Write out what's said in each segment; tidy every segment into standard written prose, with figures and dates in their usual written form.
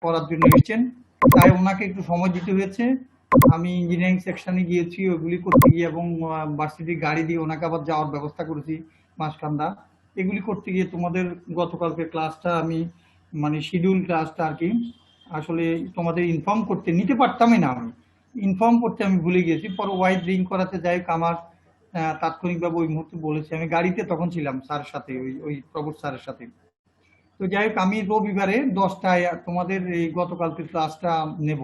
করার জন্য এসেছেন, তাই ওনাকে একটু সময় দিতে হয়েছে। আমি ইঞ্জিনিয়ারিং সেকশনে গিয়েছি ওইগুলি করতে গিয়ে, এবং ভার্সিটির গাড়ি দিয়ে ওনাকে আবার যাওয়ার ব্যবস্থা করেছি মাসকান্দা। এগুলি করতে গিয়ে তোমাদের গতকালকে ক্লাসটা আমি, মানে শিডিউল ক্লাসটা আর কি, আসলে তোমাদের ইনফর্ম করতে নিতে পারতামই না। আমি ইনফর্ম করতে আমি ভুলে গেছি। পরে ওয়াইড রিং করাতে যাই আমার তাৎক্ষণিকভাবে ওই মুহূর্তে বলেছি। আমি গাড়িতে তখন ছিলাম স্যারের সাথে, ওই ওই প্রবোধ স্যারের সাথে। তো যাই হোক, আমি রবিবারে 10টায় তোমাদের এই গতকালকে ক্লাসটা নেব।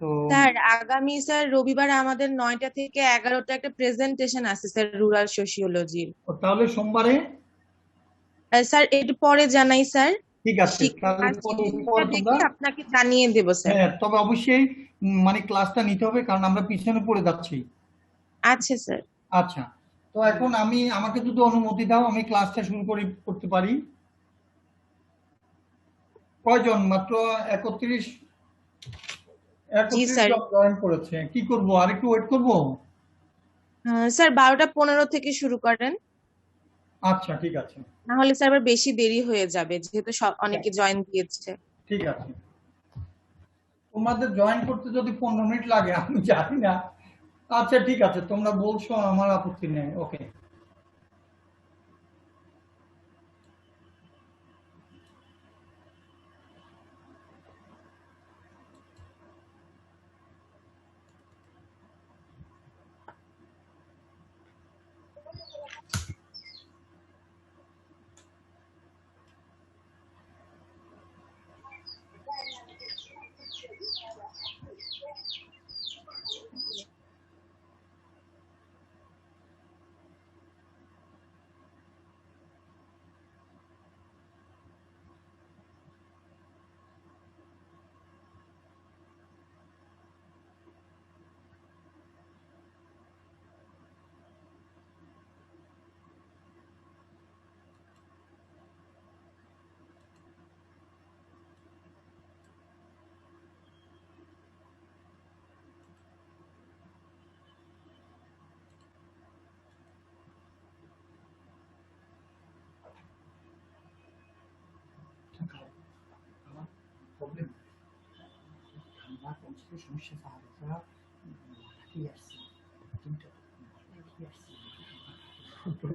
তো স্যার আগামী রবিবার আমাদের 9টা থেকে 11টা একটা প্রেজেন্টেশন আছে স্যার, রুরাল সোশিওলজির। তাহলে সোমবারে স্যার একটু পরে জানাই স্যার। ঠিক আছে, তাহলে পরে তোমরা, দেখে আপনাকে জানিয়ে দেব স্যার। হ্যাঁ তবে অবশ্যই মানে ক্লাসটা নিতে হবে, কারণ আমরা পিছনে পড়ে যাচ্ছি। আচ্ছা স্যার। আচ্ছা, তো এখন আমাকে যদি অনুমতি দাও, আমি ক্লাসটা শুরু করতে পারি। কয়জন? মাত্র 31 জি 31 স্যার। জন জয়েন করেছে। কি করব, আর একটু ওয়েট করব? স্যার 12টা 15 থেকে শুরু করেন, আচ্ছা ঠিক আছে। না হলে স্যার আবার বেশি দেরি হয়ে যাবে, যেহেতু অনেকে জয়েন দিয়েছে। ঠিক আছে, তোমাদের জয়েন করতে যদি 15 মিনিট লাগে আমি জানি না। আচ্ছা ঠিক আছে, তোমরা বলছো, আমার আপত্তি নেই। ওকে।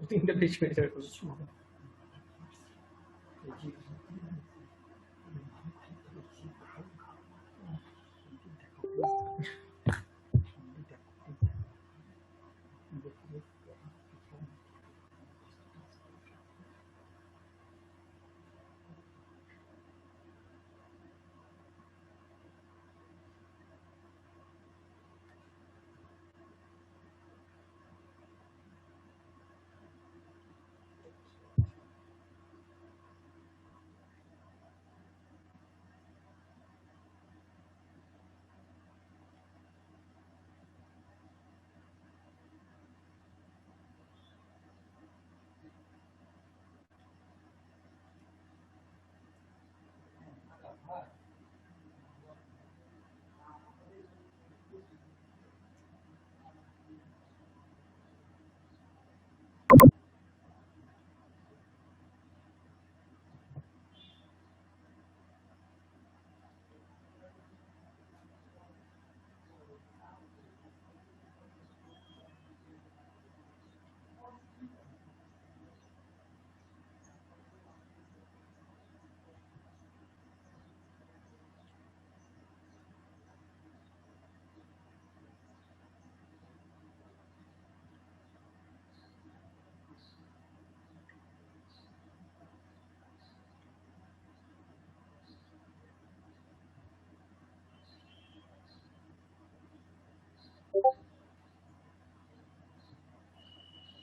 তিনটা 20 মিনিট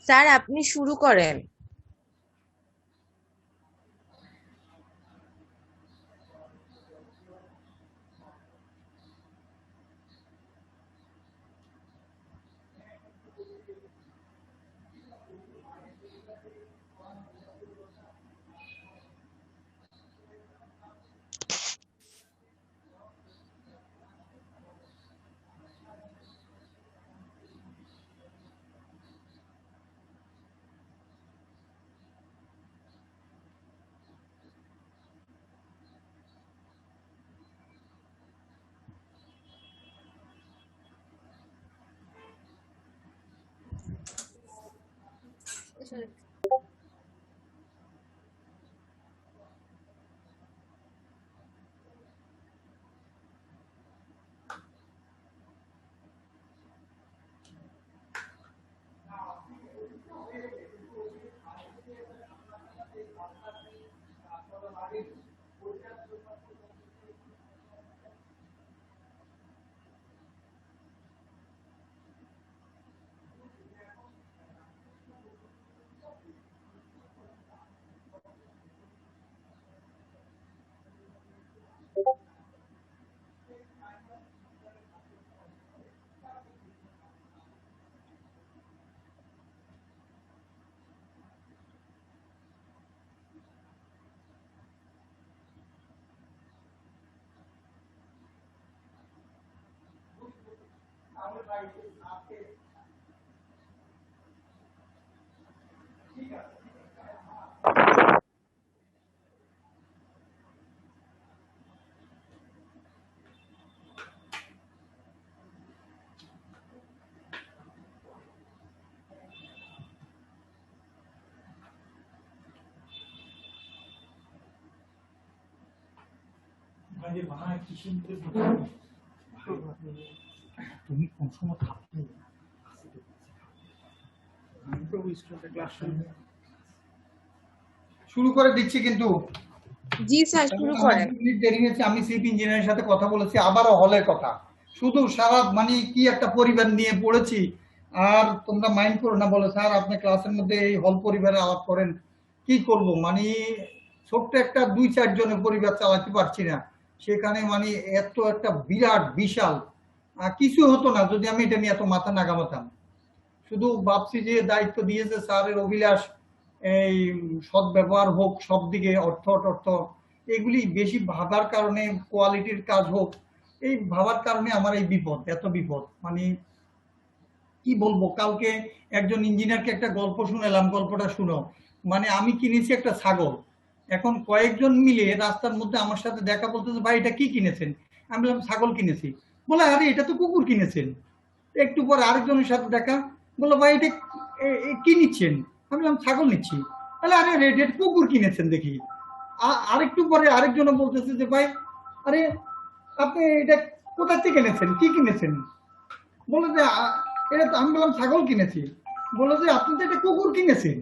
স্যার আপনি শুরু করেন। তুমি কোন সময় থাকবে? শুরু করে দিচ্ছি কিন্তু জি স্যার, শুরু করেন। দেরি হয়েছে, আমি চিফ ইঞ্জিনিয়ারের সাথে কথা বলেছি, আবারও হলের কথা। শুধু সারা মানে কি একটা পরিবার নিয়ে পড়েছি, আর তোমরা মাইন্ড করো না, বলে স্যার আপনি ক্লাসের মধ্যে এই হল পরিবারে আলাপ করেন, কি করব মানে ছোট্ট একটা 2-4 জনের পরিবার চালাতে পারছি না, সেখানে মানে এত একটা বিরাট বিশাল কিছু হতো না যদি আমি এটা নিয়ে এত মাথা না ঘামাতাম। শুধু ভাবছি যে দায়িত্ব দিয়েছে স্যারের অভিলাষ, এই সৎ ব্যবহার হোক, সব দিকে অর্থ অর্থ এগুলি বেশি ভাবার কারণে, কোয়ালিটির কাজ হোক, এই ভাবার কারণে আমার এই বিপদ, এত বিপদ মানে কি বলবো। কালকে একজন ইঞ্জিনিয়ারকে একটা গল্প শুনালাম, গল্পটা শুনো। মানে আমি কিনেছি একটা ছাগল, এখন কয়েকজন মিলে রাস্তার মধ্যে আমার সাথে দেখা, বলতেছে ভাই এটা কি কিনেছেন? আমি বললাম ছাগল কিনেছি। বলে আরে এটা তো কুকুর কিনেছেন। একটু পরে আরেকজনের সাথে দেখা, বললো ভাই এটা কি নিচ্ছেন? আমি বললাম ছাগল নিচ্ছি। তাহলে আরে রেড কুকুর কিনেছেন দেখি। আরেকটু পরে আরেকজন বলতেছে যে ভাই আরে আপনি এটা কোথা থেকে কিনেছেন, কি কিনেছেন? বলে যে এটা তো, আমি বললাম ছাগল কিনেছি। বলে যে আপনি তো এটা কুকুর কিনেছেন।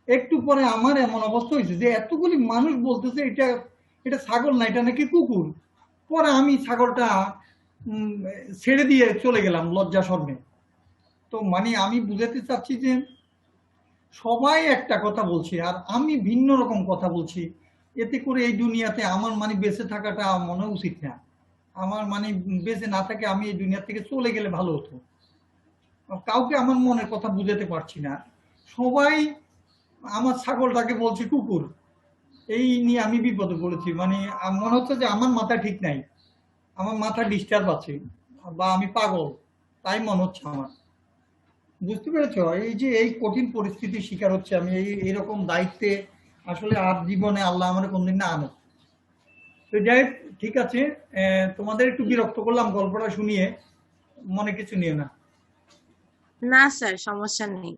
একটু পরে আমার এমন অবস্থা হয়েছে যে এতগুলি মানুষ বলতেছে এটা এটা ছাগল না, এটা নাকি কুকুর। পরে আমি ছাগলটা ছেড়ে দিয়ে চলে গেলাম লজ্জা শর্মে। তো মানে আমি বুঝাতে চাচ্ছি যে সবাই একটা কথা বলছে আর আমি ভিন্ন রকম কথা বলছি, এতে করে এই দুনিয়াতে আমার মানে বেঁচে থাকাটা মনে উচিত না। আমার মানে বেঁচে না থাকে আমি এই দুনিয়া থেকে চলে গেলে ভালো হতো। কাউকে আমার মনের কথা বুঝাতে পারছি না, সবাই আমার ছাগলটাকে বলছে কুকুর। এই নিয়ে আমি বিপদে পড়েছি। মানে মনে হচ্ছে যে আমার মাথা ঠিক নাই, আমার মাথা ডিস্টার্ব আছে, বা আমি পাগল, তাই মনে হচ্ছে আমার। বুঝতে পেরেছ? এই যে এই কঠিন পরিস্থিতির শিকার হচ্ছে আমি, এইরকম দায়িত্বে আসলে আর জীবনে আল্লাহ আমার কোনদিন না আনো। তো যাই ঠিক আছে, তোমাদের একটু বিরক্ত করলাম গল্পটা শুনিয়ে, মনে কিছু নিও না। না স্যার, সমস্যা নেই।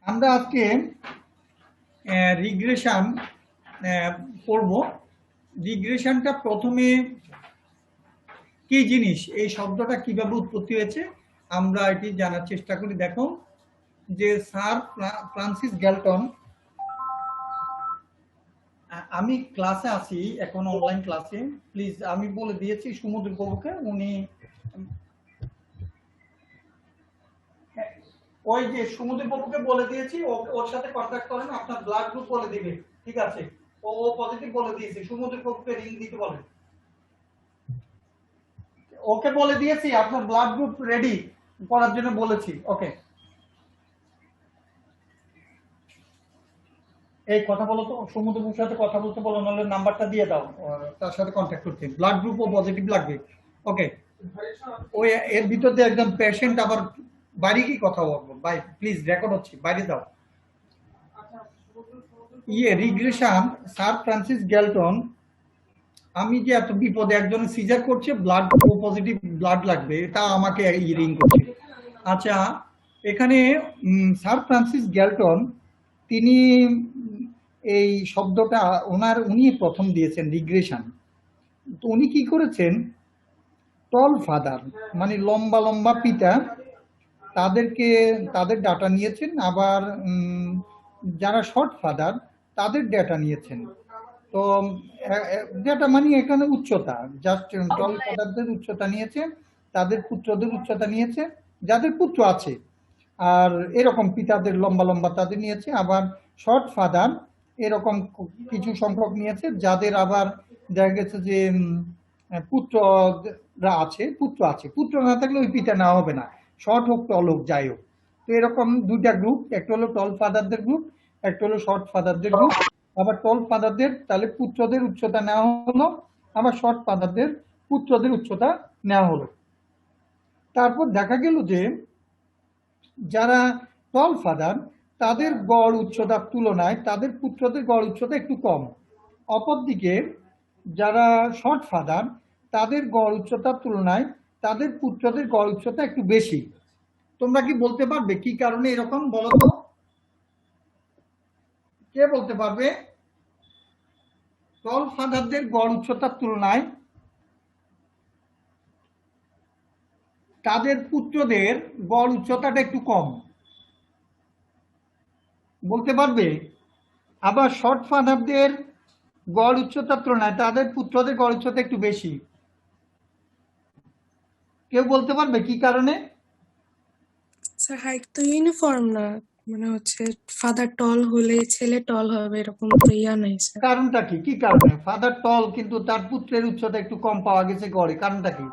আমরা আজকে রিগ্রেশন পড়ব। রিগ্রেশনটা প্রথমে কি জিনিস, এই শব্দটা কিভাবে উৎপত্তি হয়েছে আমরা এটি জানার চেষ্টা করি। দেখো যে স্যার ফ্রান্সিস গ্যালটন, আমি ক্লাসে আছি এখন, অনলাইন ক্লাসে, প্লিজ আমি বলে দিয়েছি সমুদ্র বাবুকে, উনি ওই যে সমুদ্র বাবুকে বলে দিয়েছি ওর সাথে কন্ট্যাক্ট করেন, আপনার ব্লাড গ্রুপ বলে দিবে, ঠিক আছে? ও পজিটিভ বলে দিয়েছে, সমুদ্র বাবুকে রিং দিতে বলেন। ওকে বলে দিয়েছি আপনার ব্লাড গ্রুপ রেডি করার জন্য বলেছি। ওকে, এই কথা বলো তো, সমুদ্রের সাথে কথা বলতে বলো, নাহলে নাম্বারটা দিয়ে দাও, তার সাথে কন্ট্যাক্ট করতে। ব্লাড গ্রুপ ও পজিটিভ লাগবে। ওকে, ওই এর ভিতর দিয়ে একদম পেশেন্ট আবার বাড়ি কি কথা বলবো ভাই, প্লিজ রেকর্ড হচ্ছে, বাইরে যাও। রিগ্রেশন, স্যার ফ্রান্সিস গ্যালটন, আমি যে এত বিপদে, একজনের সিজার করছে, ব্লাড ও পজিটিভ ব্লাড লাগবে, তা আমাকে রিং করছে। আচ্ছা এখানে স্যার ফ্রান্সিস গ্যালটন তিনি এই শব্দটা উনি প্রথম দিয়েছেন রিগ্রেশন। তো উনি কি করেছেন, টল ফাদার মানে লম্বা লম্বা পিতা তাদেরকে তাদের ডাটা নিয়েছেন, আবার যারা শর্ট ফাদার তাদের ডেটা নিয়েছেন। তো ডেটা মানে এখানে উচ্চতা, জাস্ট টল ফাদারদের উচ্চতা নিয়েছে, তাদের পুত্রদের উচ্চতা নিয়েছে, যাদের পুত্র আছে, আর এরকম পিতাদের লম্বা লম্বা তাদের নিয়েছে। আবার শর্ট ফাদার এরকম কিছু সংখ্যক নিয়েছে, যাদের আবার দেখা গেছে যে পুত্ররা আছে, পুত্র না থাকলে ওই পিতা নেওয়া হবে না, শর্ট হোক টল হোক যাই হোক। তো এরকম দুইটা গ্রুপ, একটা হলো টল ফাদারদের গ্রুপ, একটা হলো শর্ট ফাদারদের গ্রুপ। আবার টল ফাদারদের তাহলে পুত্রদের উচ্চতা নেওয়া হলো, আবার শর্ট ফাদারদের পুত্রদের উচ্চতা নেওয়া হলো। তারপর দেখা গেল যে যারা টল ফাদার তাদের গড় উচ্চতার তুলনায় তাদের পুত্রদের গড় উচ্চতা একটু কম। অপরদিকে যারা শর্ট ফাদার তাদের গড় উচ্চতার তুলনায় তাদের পুত্রদের গড় উচ্চতা একটু বেশি। তোমরা কি বলতে পারবে কি কারণে এরকম, বলো তো, কে বলতে পারবে? টল ফাদারদের গড় উচ্চতার তুলনায় তাদের পুত্রদের গড় উচ্চতাটা একটু কম, বলতে পারবে? আবার শর্ট ফাদারদের গড় উচ্চতার তুলনায় তাদের পুত্রদের গড় উচ্চতা একটু বেশি। কেউ বলতে পারবে কি কারণে? স্যার হাইট তো ইউনিফর্ম না, মানে হচ্ছে ফাদার টল হলে ছেলে টল হবে এরকম তো ইয়া নাই স্যার। কারণটা কি, কি কারণে? ফাদার টল কিন্তু তার পুত্রের উচ্চতা একটু কম পাওয়া গেছে গড়ে, কারণটা কি?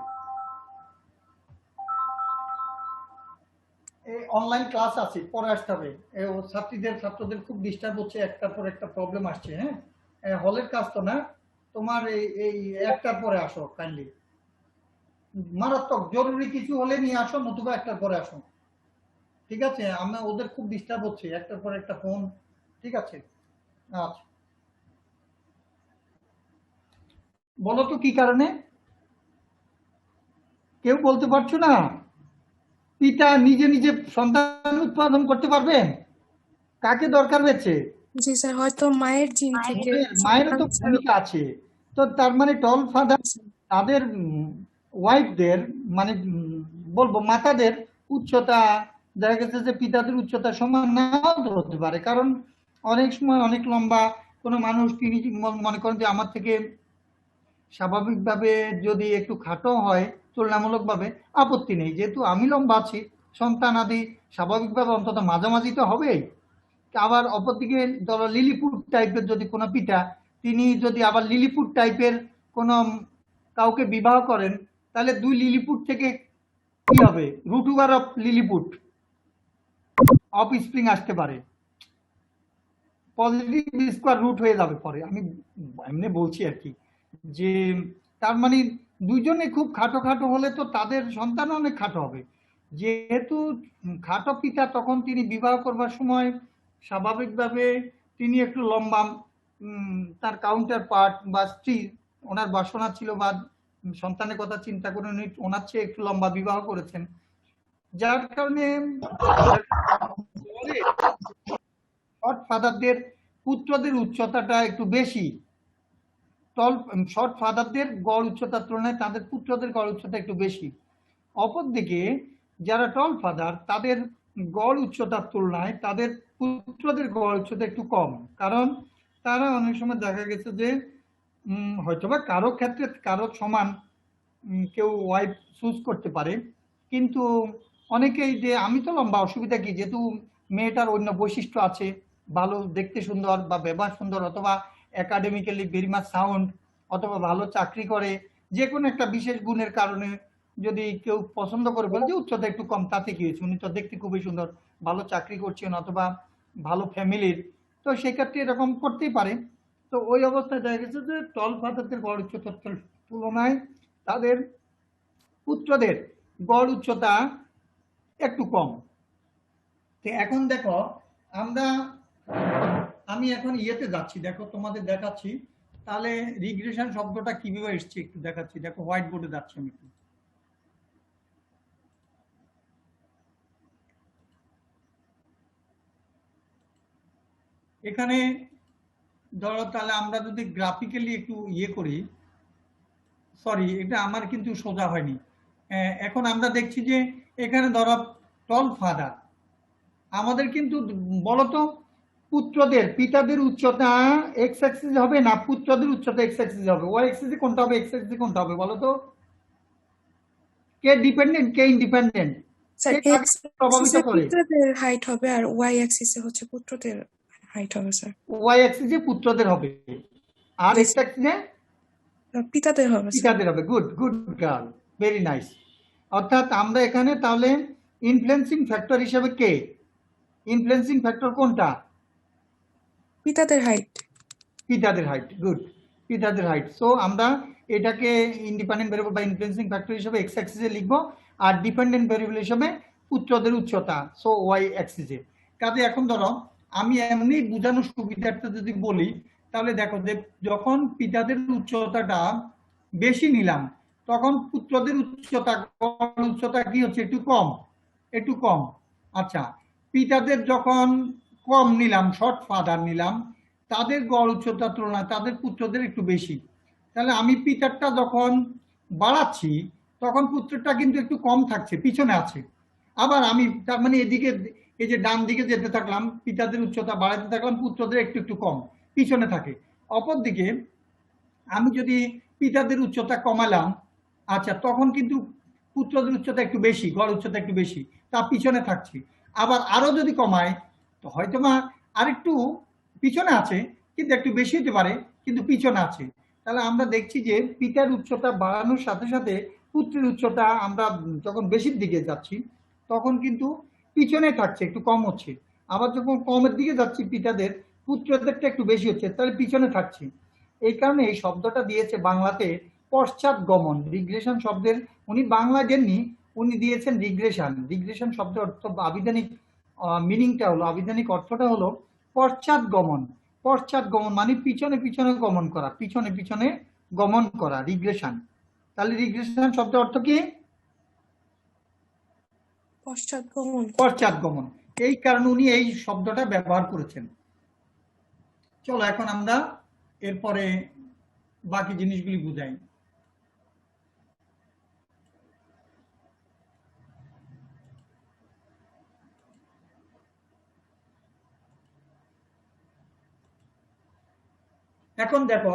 এই অনলাইন ক্লাস আছে, পরে আসতে হবে। ছাত্রদের খুব ডিস্টার্ব হচ্ছে, একটার পর একটা প্রবলেম আসছে। হ্যাঁ, হলের কাজ তো না, তোমার এই একটার পরে আসো কাইন্ডলি। মারাত্মক জরুরি কিছু হলে নিয়ে আসো, নতুবা একটার পরে আসো, ঠিক আছে? ওদের খুব ডিস্টার্ব হচ্ছে, একটার পর একটা ফোন, ঠিক আছে? আচ্ছা, বলো তো কি কারণে? কেউ বলতে পারছো না? পিতা নিজে নিজে সন্তান উৎপাদন করতে পারবেন? কাকে দরকার হয়েছে? জি স্যার, হয়তো মায়ের জিন থেকে। মায়েরও তো ভূমিকা আছে। তো তার মানে টল ফাদার তাদের ওয়াইফদের মানে বলবো মাতাদের উচ্চতা দেখা গেছে যে পিতাদের উচ্চতা সমান নাও হতে পারে, কারণ অনেক সময় অনেক লম্বা কোনো মানুষ তিনি মনে করেন যে আমার থেকে স্বাভাবিকভাবে যদি একটু খাটো হয় তুলনামূলকভাবে, আপত্তি নেই, যেহেতু আমি লম্বা আছি, সন্তান আদি স্বাভাবিকভাবে অন্তত মাঝামাঝি তো হবেই। আবার অপরদিকে ধরো লিলিপুট টাইপের যদি কোনো পিতা, তিনি যদি আবার লিলিপুট টাইপের কোনো কাউকে বিবাহ করেন, তাহলে দুই লিলিপুট থেকে কি হবে? রুট ওভার অফ লিলিপুট অফ স্প্রিং আসতে পারে, পজিটিভ স্কোয়ার রুট হয়ে যাবে পরে। আমি এমনি বলছি আর কি, যে তার মানে দুইজনে খুব খাটো খাটো হলে তো তাদের সন্তান অনেক খাটো হবে। যেহেতু খাটো পিতা, তখন তিনি বিবাহ করবার সময় স্বাভাবিকভাবে তিনি একটু লম্বা, তার কাউন্টার পার্ট বা স্ত্রী ওনার বাসনা ছিল বা সন্তানের কথা চিন্তা করে উনি ওনার চেয়ে একটু লম্বা বিবাহ করেছেন, যার কারণে শর্ট ফাদারদের পুত্রদের উচ্চতাটা একটু বেশি। শর্ট ফাদারদের গড় উচ্চতার তুলনায় তাদের পুত্রদের গড় উচ্চতা একটু বেশি। অপরদিকে যারা টল ফাদার তাদের গড় উচ্চতার তুলনায় তাদের পুত্রদের গড় উচ্চতা একটু কম, কারণ তারা অনেক সময় দেখা গেছে যে হয়তোবা কারো ক্ষেত্রে কারো সমান কেউ ওয়াইফ চুজ করতে পারে, কিন্তু অনেকেই যে আমি তো লম্বা, অসুবিধা কি, যেহেতু মেয়েটার অন্য বৈশিষ্ট্য আছে, ভালো দেখতে সুন্দর বা ব্যবহার সুন্দর, অথবা একাডেমিক্যালি ভেরি মাচ সাউন্ড, অথবা ভালো চাকরি করে, যে কোনো একটা বিশেষ গুণের কারণে যদি কেউ পছন্দ করে বলে যে উচ্চতা একটু কম, তাতে কি হয়েছে, উনি তো দেখতে খুবই সুন্দর, ভালো চাকরি করছেন, অথবা ভালো ফ্যামিলির, তো সেক্ষেত্রে এরকম করতেই পারে। তো ওই অবস্থায় দেখা গেছে যে টল ফাদারদের গড় উচ্চতার তুলনায় তাদের পুত্রদের গড় উচ্চতা একটু কম। তো এখন দেখো আমি এখন ইয়েতে যাচ্ছি, দেখো তোমাদের দেখাচ্ছি, তাহলে রিগ্রেশন শব্দটা কিভাবে এসছে একটু দেখাচ্ছি। দেখো হোয়াইট বোর্ডে যাচ্ছি আমি একটু। এখানে ধরো তাহলে আমরা যদি গ্রাফিক্যালি একটু ইয়ে করি, সরি এটা আমার কিন্তু সোজা হয়নি। এখন আমরা দেখছি যে এখানে ধরো টল ফাদার, আমাদের কিন্তু বলতো পুত্রদের পিতাদের উচ্চতা এক্স অ্যাক্সিস হবে না পুত্রদের উচ্চতা এক্স অ্যাক্সিস হবে, ওয়াই অ্যাক্সিসে কোনটা হবে, এক্স অ্যাক্সিসে কোনটা হবে বলতো? কে ডিপেন্ডেন্ট কে ইন্ডিপেন্ডেন্ট, স্যার কে এক্স কাকে প্রভাবিত অ্যাক্সিসে করে? পুত্রদের হাইট হবে আর ওয়াই অ্যাক্সিসে হচ্ছে পুত্রদের হাইট হবে স্যার। ওয়াই অ্যাক্সিসে পুত্রদের হবে আর জি এক্স স্যার, অ্যাক্সিসে পিতাদের হবে স্যার। পিতাদের হবে। Good good girl, very nice. অর্থাৎ আমরা এখানে তাহলে ইনফ্লুয়েন্সিং ফ্যাক্টর হিসেবে কে, ইনফ্লুয়েন্সিং ফ্যাক্টর কোনটা? পিতাদের হাইট। পিতাদের হাইট, গুড, পিতাদের হাইট। সো আমরা এটাকে ইন্ডিপেন্ডেন্ট ভেরিয়েবল বা ইনফ্লুয়েন্সিং ফ্যাক্টর হিসেবে এক্স অ্যাক্সিসে লিখবো আর ডিপেন্ডেন্ট ভেরিয়েবল হিসেবে পুত্রদের উচ্চতা, সো ওয়াই অ্যাক্সিসে। কাজে এখন ধরো আমি এমনি বোঝানোর সুবিধার্থে যদি বলি, তাহলে দেখো যে যখন পিতাদের উচ্চতাটা বেশি নিলাম তখন পুত্রদের উচ্চতা কি হচ্ছে, একটু কম, একটু কম। আচ্ছা, পিতাদের যখন কম নিলাম, শর্ট ফাদার নিলাম, তাদের গড় উচ্চতার তুলনায় তাদের পুত্রদের একটু বেশি। তাহলে আমি পিতারটা যখন বাড়াচ্ছি তখন পুত্রটা কিন্তু একটু কম থাকছে, পিছনে আছে। আবার আমি তার মানে এদিকে এই যে ডান দিকে যেতে থাকলাম, পিতাদের উচ্চতা বাড়াতে থাকলাম, পুত্রদের একটু একটু কম পিছনে থাকে। অপরদিকে আমি যদি পিতাদের উচ্চতা কমালাম, আচ্ছা তখন কিন্তু পুত্রদের উচ্চতা একটু বেশি, গড় উচ্চতা একটু বেশি, তা পিছনে থাকছি। আবার আরো যদি কমায় তো হয়তো বা আরেকটু পিছনে আছে, কিন্তু একটু বেশি হতে পারে, কিন্তু পিছনে আছে। তাহলে আমরা দেখছি যে পিতার উচ্চতা বাড়ানোর সাথে সাথে পুত্রের উচ্চতা আমরা যখন বেশির দিকে যাচ্ছি তখন কিন্তু পিছনে থাকছে, একটু কম হচ্ছে। আবার যখন কমের দিকে যাচ্ছি পিতাদের, পুত্রদেরটা একটু বেশি হচ্ছে, তাহলে পিছনে থাকছি। এই কারণে এই শব্দটা দিয়েছে বাংলাতে পশ্চাৎগমন, রিগ্রেশন শব্দের উনি বাংলা দেননি, উনি দিয়েছেন রিগ্রেশন। রিগ্রেশন শব্দের অর্থ আবিধানিক মিনিংটা হলো, আবিধানিক অর্থটা হলো পশ্চাৎগমন। পশ্চাৎগমন মানে পিছনে পিছনে গমন করা, পিছনে পিছনে গমন করা, রিগ্রেশন। তাহলে রিগ্রেশন শব্দের অর্থ কি? পশ্চাৎগমন। পশ্চাৎগমন। এই কারণে উনি এই শব্দটা ব্যবহার করেছেন। চলো এখন আমরা এরপরে বাকি জিনিসগুলি বুঝাই। এখন দেখো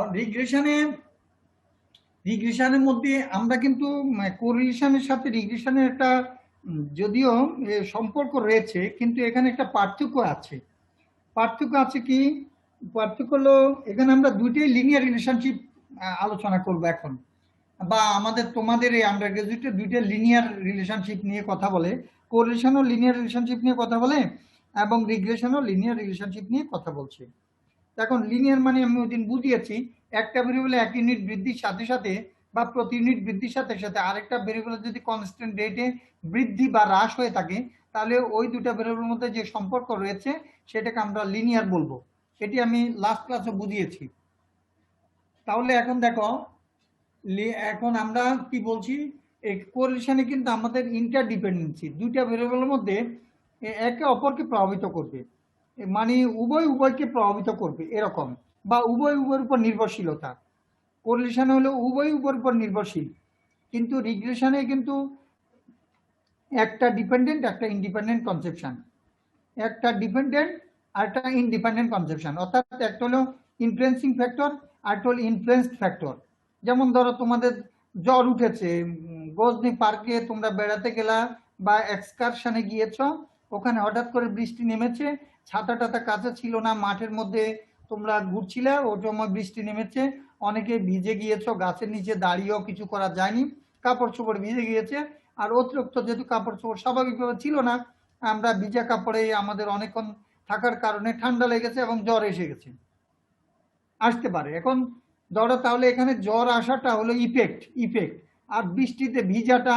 রিগ্রেশনের মধ্যে আমরা কিন্তু কোরিলেশনের সাথে রিগ্রেশনের একটা যদিও সম্পর্ক রয়েছে, কিন্তু এখানে একটা পার্থক্য আছে। পার্থক্য আছে কি? পার্থক্য হলো এখানে আমরা দুইটাই লিনিয়ার রিলেশনশিপ আলোচনা করব এখন, বা আমাদের তোমাদের এই আন্ডার গ্রাজুয়েটে দুইটা লিনিয়ার রিলেশনশিপ নিয়ে কথা বলে, কোরিলেশনও লিনিয়ার রিলেশনশিপ নিয়ে কথা বলে এবং রিগ্রেশনও লিনিয়ার রিলেশনশিপ নিয়ে কথা বলছে। এখন লিনিয়ার মানে আমি ওই দিন বুঝিয়েছি, একটা ভেরিয়েবলে এক ইউনিট বৃদ্ধির সাথে সাথে বা প্রতি ইউনিট বৃদ্ধির সাথে সাথে আরেকটা ভেরিয়েবলের যদি কনস্ট্যান্ট রেটে বৃদ্ধি বা হ্রাস হয়ে থাকে, তাহলে ওই দুটো ভেরিয়েবলের মধ্যে যে সম্পর্ক রয়েছে সেটাকে আমরা লিনিয়ার বলবো। এটি আমি লাস্ট ক্লাসে বুঝিয়েছি। তাহলে এখন দেখো, এখন আমরা কি বলছি, কোরিলেশনে কিন্তু আমাদের ইন্টারডিপেন্ডেন্সি, দুইটা ভেরিয়েবলের মধ্যে একে অপরকে প্রভাবিত করবে, মানে উভয়কে প্রভাবিত করবে এরকম, বা উভয়ের উপর নির্ভরশীলতা। কোরিলেশন হলো উভয়ের উপর নির্ভরশীল, কিন্তু রিগ্রেশনে কিন্তু একটা ডিপেন্ডেন্ট একটা ইন্ডিপেন্ডেন্ট কনসেপশন, একটা ডিপেন্ডেন্ট আর একটা ইন্ডিপেন্ডেন্ট কনসেপশন। অর্থাৎ একটা হলো ইনফ্লুয়েন্সিং ফ্যাক্টর আর একটা হলো ইনফ্লুয়েন্সড ফ্যাক্টর। যেমন ধরো তোমাদের জ্বর উঠেছে, গজনি পার্কে তোমরা বেড়াতে গেলা বা এক্সকারশনে গিয়েছো, ওখানে হঠাৎ করে বৃষ্টি নেমেছে, ছাতা টাতা কাছে ছিল না, মাঠের মধ্যে তোমরা ঘুরছিলে, ওই সময় বৃষ্টি নেমেছে, অনেকে ভিজে গিয়েছো, গাছের নিচে দাঁড়িয়েও কিছু করা যায়নি, কাপড় চোপড় ভিজে গিয়েছে। আর অতিরিক্ত যেহেতু কাপড় চোপড় স্বাভাবিকভাবে ছিল না, আমরা ভিজা কাপড়ে আমাদের অনেকক্ষণ থাকার কারণে ঠান্ডা লেগেছে এবং জ্বর এসে গেছে, আসতে পারে। এখন ধরো তাহলে এখানে জ্বর আসাটা হলো ইফেক্ট আর বৃষ্টিতে ভিজাটা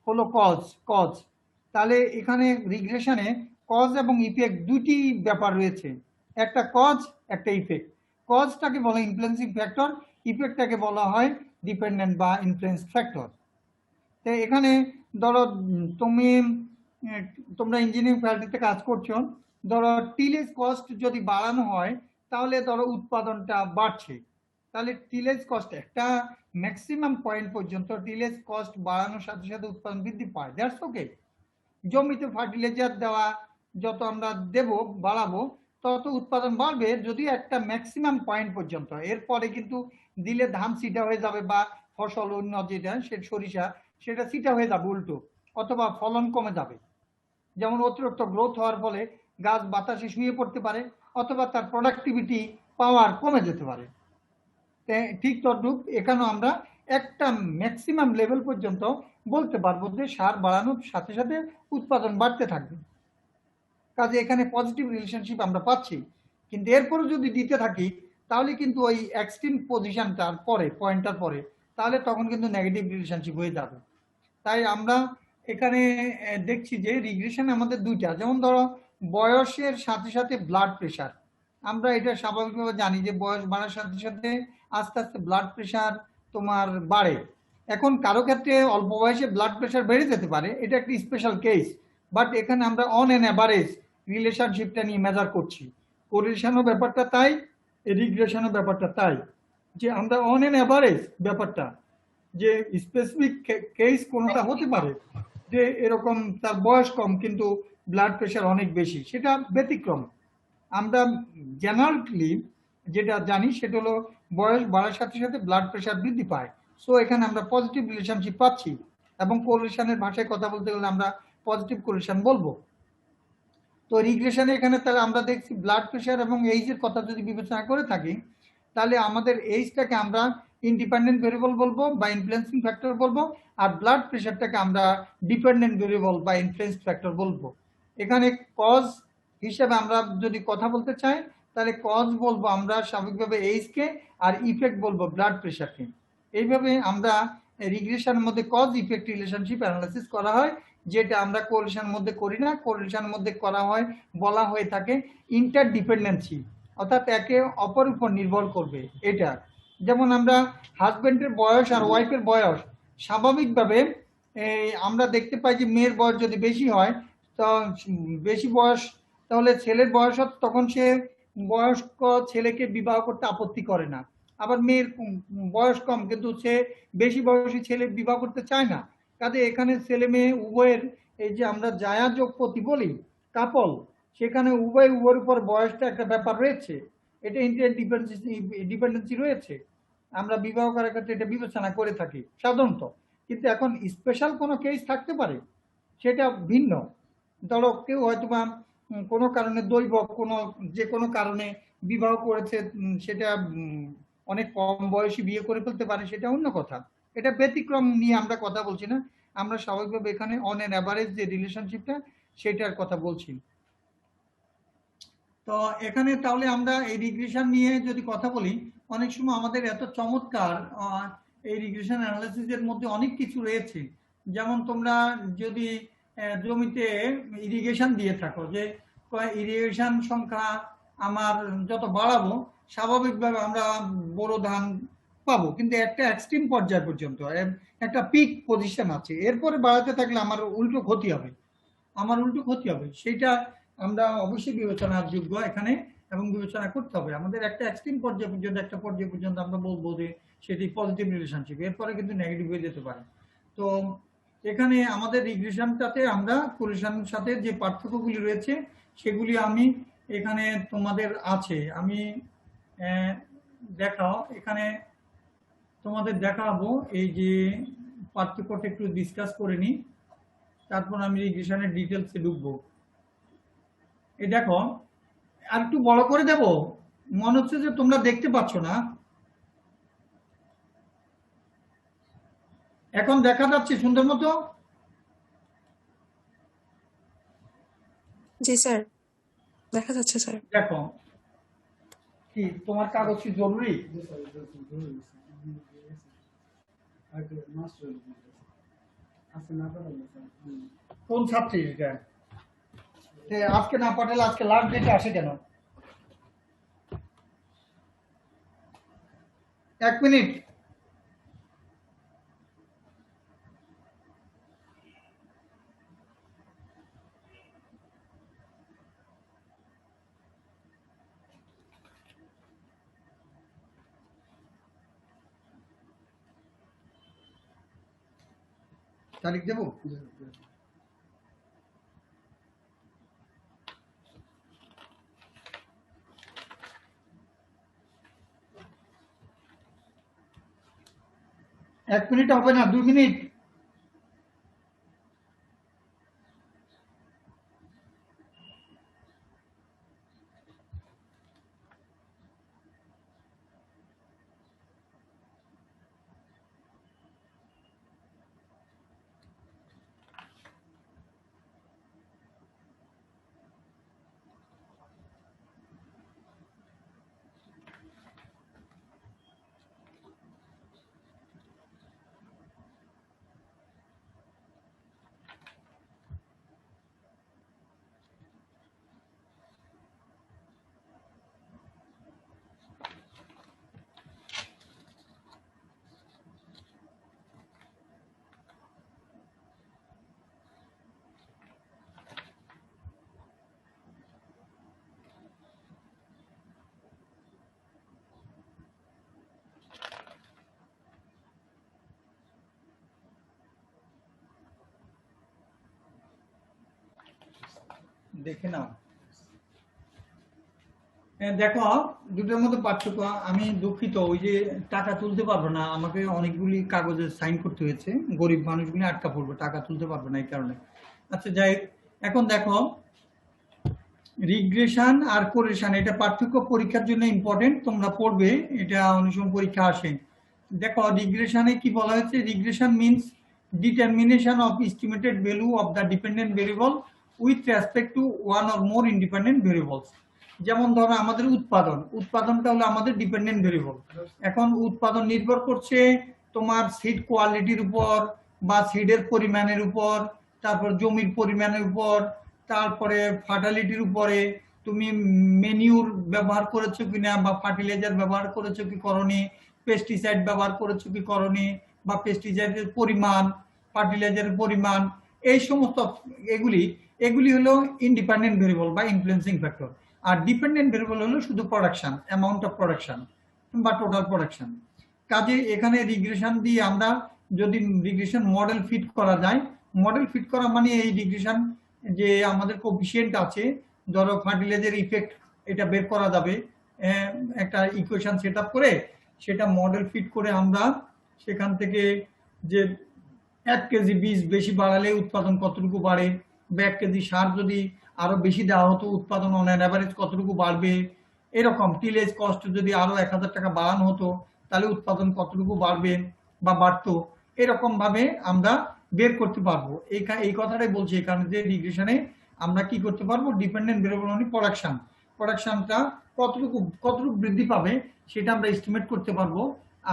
হলো কজ। তাহলে এখানে রিগ্রেশনে কজ এবং ইফেক্ট দুটি ব্যাপার রয়েছে, একটা কজ একটা ইফেক্ট। কজটাকে বলা হয় ইনফ্লুয়েন্সিং ফ্যাক্টর, ইফেক্টটাকে বলা হয় ডিপেন্ডেন্ট বা ইনফ্লুয়েন্স ফ্যাক্টর। তো এখানে ধরো তোমরা ইঞ্জিনিয়ারিং ফ্যাকাল্টিতে কাজ করছো, ধরো টিলেজ কস্ট যদি বাড়ানো হয় তাহলে ধরো উৎপাদনটা বাড়ছে, তাহলে টিলেজ কস্ট একটা ম্যাক্সিমাম পয়েন্ট পর্যন্ত টিলেজ কস্ট বাড়ানোর সাথে সাথে উৎপাদন বৃদ্ধি পায়, দ্যাটস ওকে। জমিতে ফার্টিলাইজার দেওয়া যত আমরা দেব বাড়াবো তত উৎপাদন বাড়বে, যদি একটা ম্যাক্সিমাম পয়েন্ট পর্যন্ত। এরপরে কিন্তু দিলে ধান সিটা হয়ে যাবে বা ফসল অন্য যেটা সে সরিষা সেটা সিটা হয়ে যাবে উল্টো, অথবা ফলন কমে যাবে। যেমন অতিরিক্ত গ্রোথ হওয়ার ফলে গাছ বাতাসে শুয়ে পড়তে পারে, অথবা তার প্রোডাক্টিভিটি পাওয়ার কমে যেতে পারে। ঠিক তদ্রূপ এখানেও আমরা একটা ম্যাক্সিমাম লেভেল পর্যন্ত বলতে পারবো যে সার বাড়ানোর সাথে সাথে উৎপাদন বাড়তে থাকবে। কাজে এখানে পজিটিভ রিলেশনশিপ আমরা পাচ্ছি, কিন্তু এরপরে যদি দিতে থাকি তাহলে কিন্তু ওই এক্সট্রিম পজিশনটার পরে পয়েন্টটার পরে তাহলে তখন কিন্তু নেগেটিভ রিলেশনশিপ হয়ে যাবে। তাই আমরা এখানে দেখছি যে রিগ্রেশন আমাদের দুইটা, যেমন ধরো বয়সের সাথে সাথে ব্লাড প্রেশার, আমরা এটা স্বাভাবিকভাবে জানি যে বয়স বাড়ার সাথে সাথে আস্তে আস্তে ব্লাড প্রেশার তোমার বাড়ে। এখন কারো ক্ষেত্রে অল্প বয়সে ব্লাড প্রেশার বেড়ে যেতে পারে, এটা একটি স্পেশাল কেস, বাট এখানে আমরা অন অ্যান অ্যাভারেজ রিলেশনশিপটা নিয়ে মেজার করছি। কোরিলেশনও ব্যাপারটা তাই, রিগ্রেশনও ব্যাপারটা তাই, যে আমরা অন অ্যান অ্যাভারেজ ব্যাপারটা, যে স্পেসিফিক কেস কোনোটা হতে পারে যে এরকম তার বয়স কম কিন্তু ব্লাড প্রেশার অনেক বেশি, সেটা ব্যতিক্রম। আমরা জেনারেলি যেটা জানি সেটা হলো বয়স বাড়ার সাথে সাথে ব্লাড প্রেশার বৃদ্ধি পায়। সো এখানে আমরা পজিটিভ রিলেশনশিপ পাচ্ছি, এবং কোরিলেশনের ভাষায় কথা বলতে গেলে আমরা পজিটিভ কোরিলেশন বলবো। তো রিগ্রেশনে এখানে তাহলে আমরা দেখছি ব্লাড প্রেশার এবং এইজের কথা যদি বিবেচনা করে থাকি তাহলে আমাদের এইজটাকে আমরা ইন্ডিপেন্ডেন্ট ভেরিয়েবল বলবো বা ইনফ্লুয়েন্সিং ফ্যাক্টর বলবো, আর ব্লাড প্রেশারটাকে আমরা ডিপেন্ডেন্ট ভেরিয়েবল বা ইনফ্লুয়েন্স ফ্যাক্টর বলবো। এখানে কজ হিসেবে আমরা যদি কথা বলতে চাই তাহলে কজ বলবো আমরা স্বাভাবিকভাবে এইজকে, আর ইফেক্ট বলবো ব্লাড প্রেশারকে। এইভাবে আমরা রিগ্রেশনের মধ্যে কজ ইফেক্ট রিলেশনশিপ অ্যানালাইসিস করা হয়, যেটা আমরা কোরিলেশনের মধ্যে করি না। কোরিলেশনের মধ্যে করা হয় বলা হয়ে থাকে ইন্টারডিপেন্ডেন্সি, অর্থাৎ একে অপরের উপর নির্ভর করবে এটা। যেমন আমরা হাজবেন্ডের বয়স আর ওয়াইফের বয়স স্বাভাবিকভাবে আমরা দেখতে পাই যে মেয়ের বয়স যদি বেশি হয় তো বেশি বয়স তাহলে ছেলের বয়স তখন সে বয়স্ক ছেলেকে বিবাহ করতে আপত্তি করে না। আবার মেয়ের বয়স কম কিন্তু সে বেশি বয়সী ছেলে বিবাহ করতে চায় না। কাজে এখানে ছেলে মেয়ে উভয়ের এই যে আমরা জায়া যোগপতি বলি কাপল, সেখানে উভয়ের উপর বয়সটা একটা ব্যাপার রয়েছে, এটা ডিপেন্ডেন্সি রয়েছে। আমরা বিবাহ করার ক্ষেত্রে এটা বিবেচনা করে থাকি সাধারণত, কিন্তু এখন স্পেশাল কোনো কেস থাকতে পারে সেটা ভিন্ন। ধরো কেউ হয়তো বা কোনো কারণে দৈব কোনো যে কোনো কারণে বিবাহ করেছে, সেটা অনেক কম বয়সী বিয়ে করে ফেলতে পারে, সেটা অন্য কথা। এটা ব্যতিক্রম নিয়ে আমরা কথা বলছি না, আমরা স্বাভাবিকভাবে এখানে অন অ্যান অ্যাভারেজ যে রিলেশনশিপটা সেটার কথা বলছি। তো এখানে তাহলে আমরা এই রিগ্রেশন নিয়ে যদি কথা বলি, অনেক সময় আমাদের এত চমৎকার এই রিগ্রেশন অ্যানালাইসিসের মধ্যে অনেক কিছু রয়েছে। যেমন তোমরা যদি জমিতে ইরিগেশন দিয়ে থাকো, যে ইরিগেশন সংখ্যা আমার যত বাড়াবো স্বাভাবিকভাবে আমরা বড় ধান পাবো, কিন্তু একটা এক্সট্রিম পর্যায় পর্যন্ত একটা পিক পজিশন আছে, এরপরে বাড়াতে থাকলে আমার উল্টো ক্ষতি হবে, সেটা আমরা অবশ্যই বিবেচনার যোগ্য এখানে, এবং বিবেচনা করতে হবে। আমাদের একটা এক্সট্রিম পর্যায় পর্যন্ত একটা পর্যায় পর্যন্ত আমরা বলবো যে সেটি পজিটিভ রিলেশনশিপ, এরপরে কিন্তু নেগেটিভ হয়ে যেতে পারে। তো এখানে আমাদের রিগ্রেশনটাতে আমরা কোরিলেশনের সাথে যে পার্থক্যগুলি রয়েছে সেগুলি আমি এখানে তোমাদের আছে, আমি দেখাও এখানে তোমাদের দেখাবো। এই যে পার্থক্যটা একটু ডিসকাস করে নিই, তারপর আমি রিগ্রেশনের ডিটেলসে ঢুকবো। এই দেখো আর একটু বড় করে দেব, মনে হচ্ছে যে তোমরা দেখতে পাচ্ছ না। এখন দেখা যাচ্ছে সুন্দর মতো? জি স্যার, দেখা যাচ্ছে স্যার। দেখো কি তোমার কাগজ কি জরুরি? কোন ছাত্রী এটা? আজকে না পাঠালে আজকে লাস্ট ডেটে আসে কেন? 1 মিনিট। তারিখ দেবো? এক মিনিট হবে না, 2 মিনিট। দেখে নাও। দেখো দুটোর মধ্যে পার্থক্য, আমি দুঃখিত, ওই যে টাকা তুলতে পারবো না, আমাকে অনেকগুলি কাগজে সাইন করতে হয়েছে, গরিব মানুষগুলি আটকা পড়বে, টাকা তুলতে পারবে না এই কারণে। আচ্ছা যাই, এখন দেখো রিগ্রেশন আর কোরেশন, এটা পার্থক্য পরীক্ষার জন্য ইম্পর্টেন্ট, তোমরা পড়বে, এটা অনেক সময় পরীক্ষা আসে। দেখো রিগ্রেশনে কি বলা হয়েছে, regression means determination of estimated value of the dependent variable with respect to one or more independent variables. যেমন ধরো আমাদের উৎপাদনটা হলো আমাদের ডিপেন্ডেন্ট ভেরিয়েবল। এখন উৎপাদন নির্ভর করছে তোমার সিড কোয়ালিটির উপর বা সিডের পরিমাণের উপর, তারপর জমির পরিমাণের উপর, তারপরে ফার্টিলিটির উপরে, তুমি মেনিউর ব্যবহার করেছো কিনা বা ফার্টিলাইজার ব্যবহার করেছো কি করনি, পেস্টিসাইড ব্যবহার করেছো কি করনি, বা পেস্টিসাইডের পরিমাণ, ফার্টিলাইজারের পরিমাণ, এই সমস্ত এগুলি হলো ইন্ডিপেন্ডেন্ট ভেরিয়েবল বা ইনফ্লুয়েন্সিং ফ্যাক্টর। আর ডিপেন্ডেন্ট ভেরিয়েবল হলো শুধু প্রোডাকশন, অ্যামাউন্ট অফ প্রোডাকশন বা টোটাল প্রোডাকশন। কাজে এখানে রিগ্রেশন দিয়ে আমরা যদি রিগ্রেশন মডেল ফিট করা যায়, মডেল ফিট করা মানে এই রিগ্রেশন যে আমাদের কোফিশিয়েন্ট আছে, ধরো ফার্টিলাইজার ইফেক্ট, এটা বের করা যাবে একটা ইকুয়েশন সেট আপ করে, সেটা মডেল ফিট করে আমরা সেখান থেকে যে 1 কেজি বীজ বেশি বাড়ালে উৎপাদন কতটুকু বাড়ে, বা 1 কেজি সার যদি আরো বেশি দেওয়া হতো উৎপাদন অন অ্যান অ্যাভারেজ কতটুকু বাড়বে, এরকম টিলেজ কস্ট যদি আরো 1000 টাকা বাড়ানো হতো তাহলে উৎপাদন কতটুকু বাড়বে বা বাড়তো, এরকম ভাবে আমরা বের করতে পারবো। এই কথাটাই বলছি এখানে যে রিগ্রেশনে আমরা কি করতে পারবো, ডিপেন্ডেন্ট ভেরিয়েবল মানে প্রোডাকশনটা কতটুকু বৃদ্ধি পাবে সেটা আমরা এস্টিমেট করতে পারবো।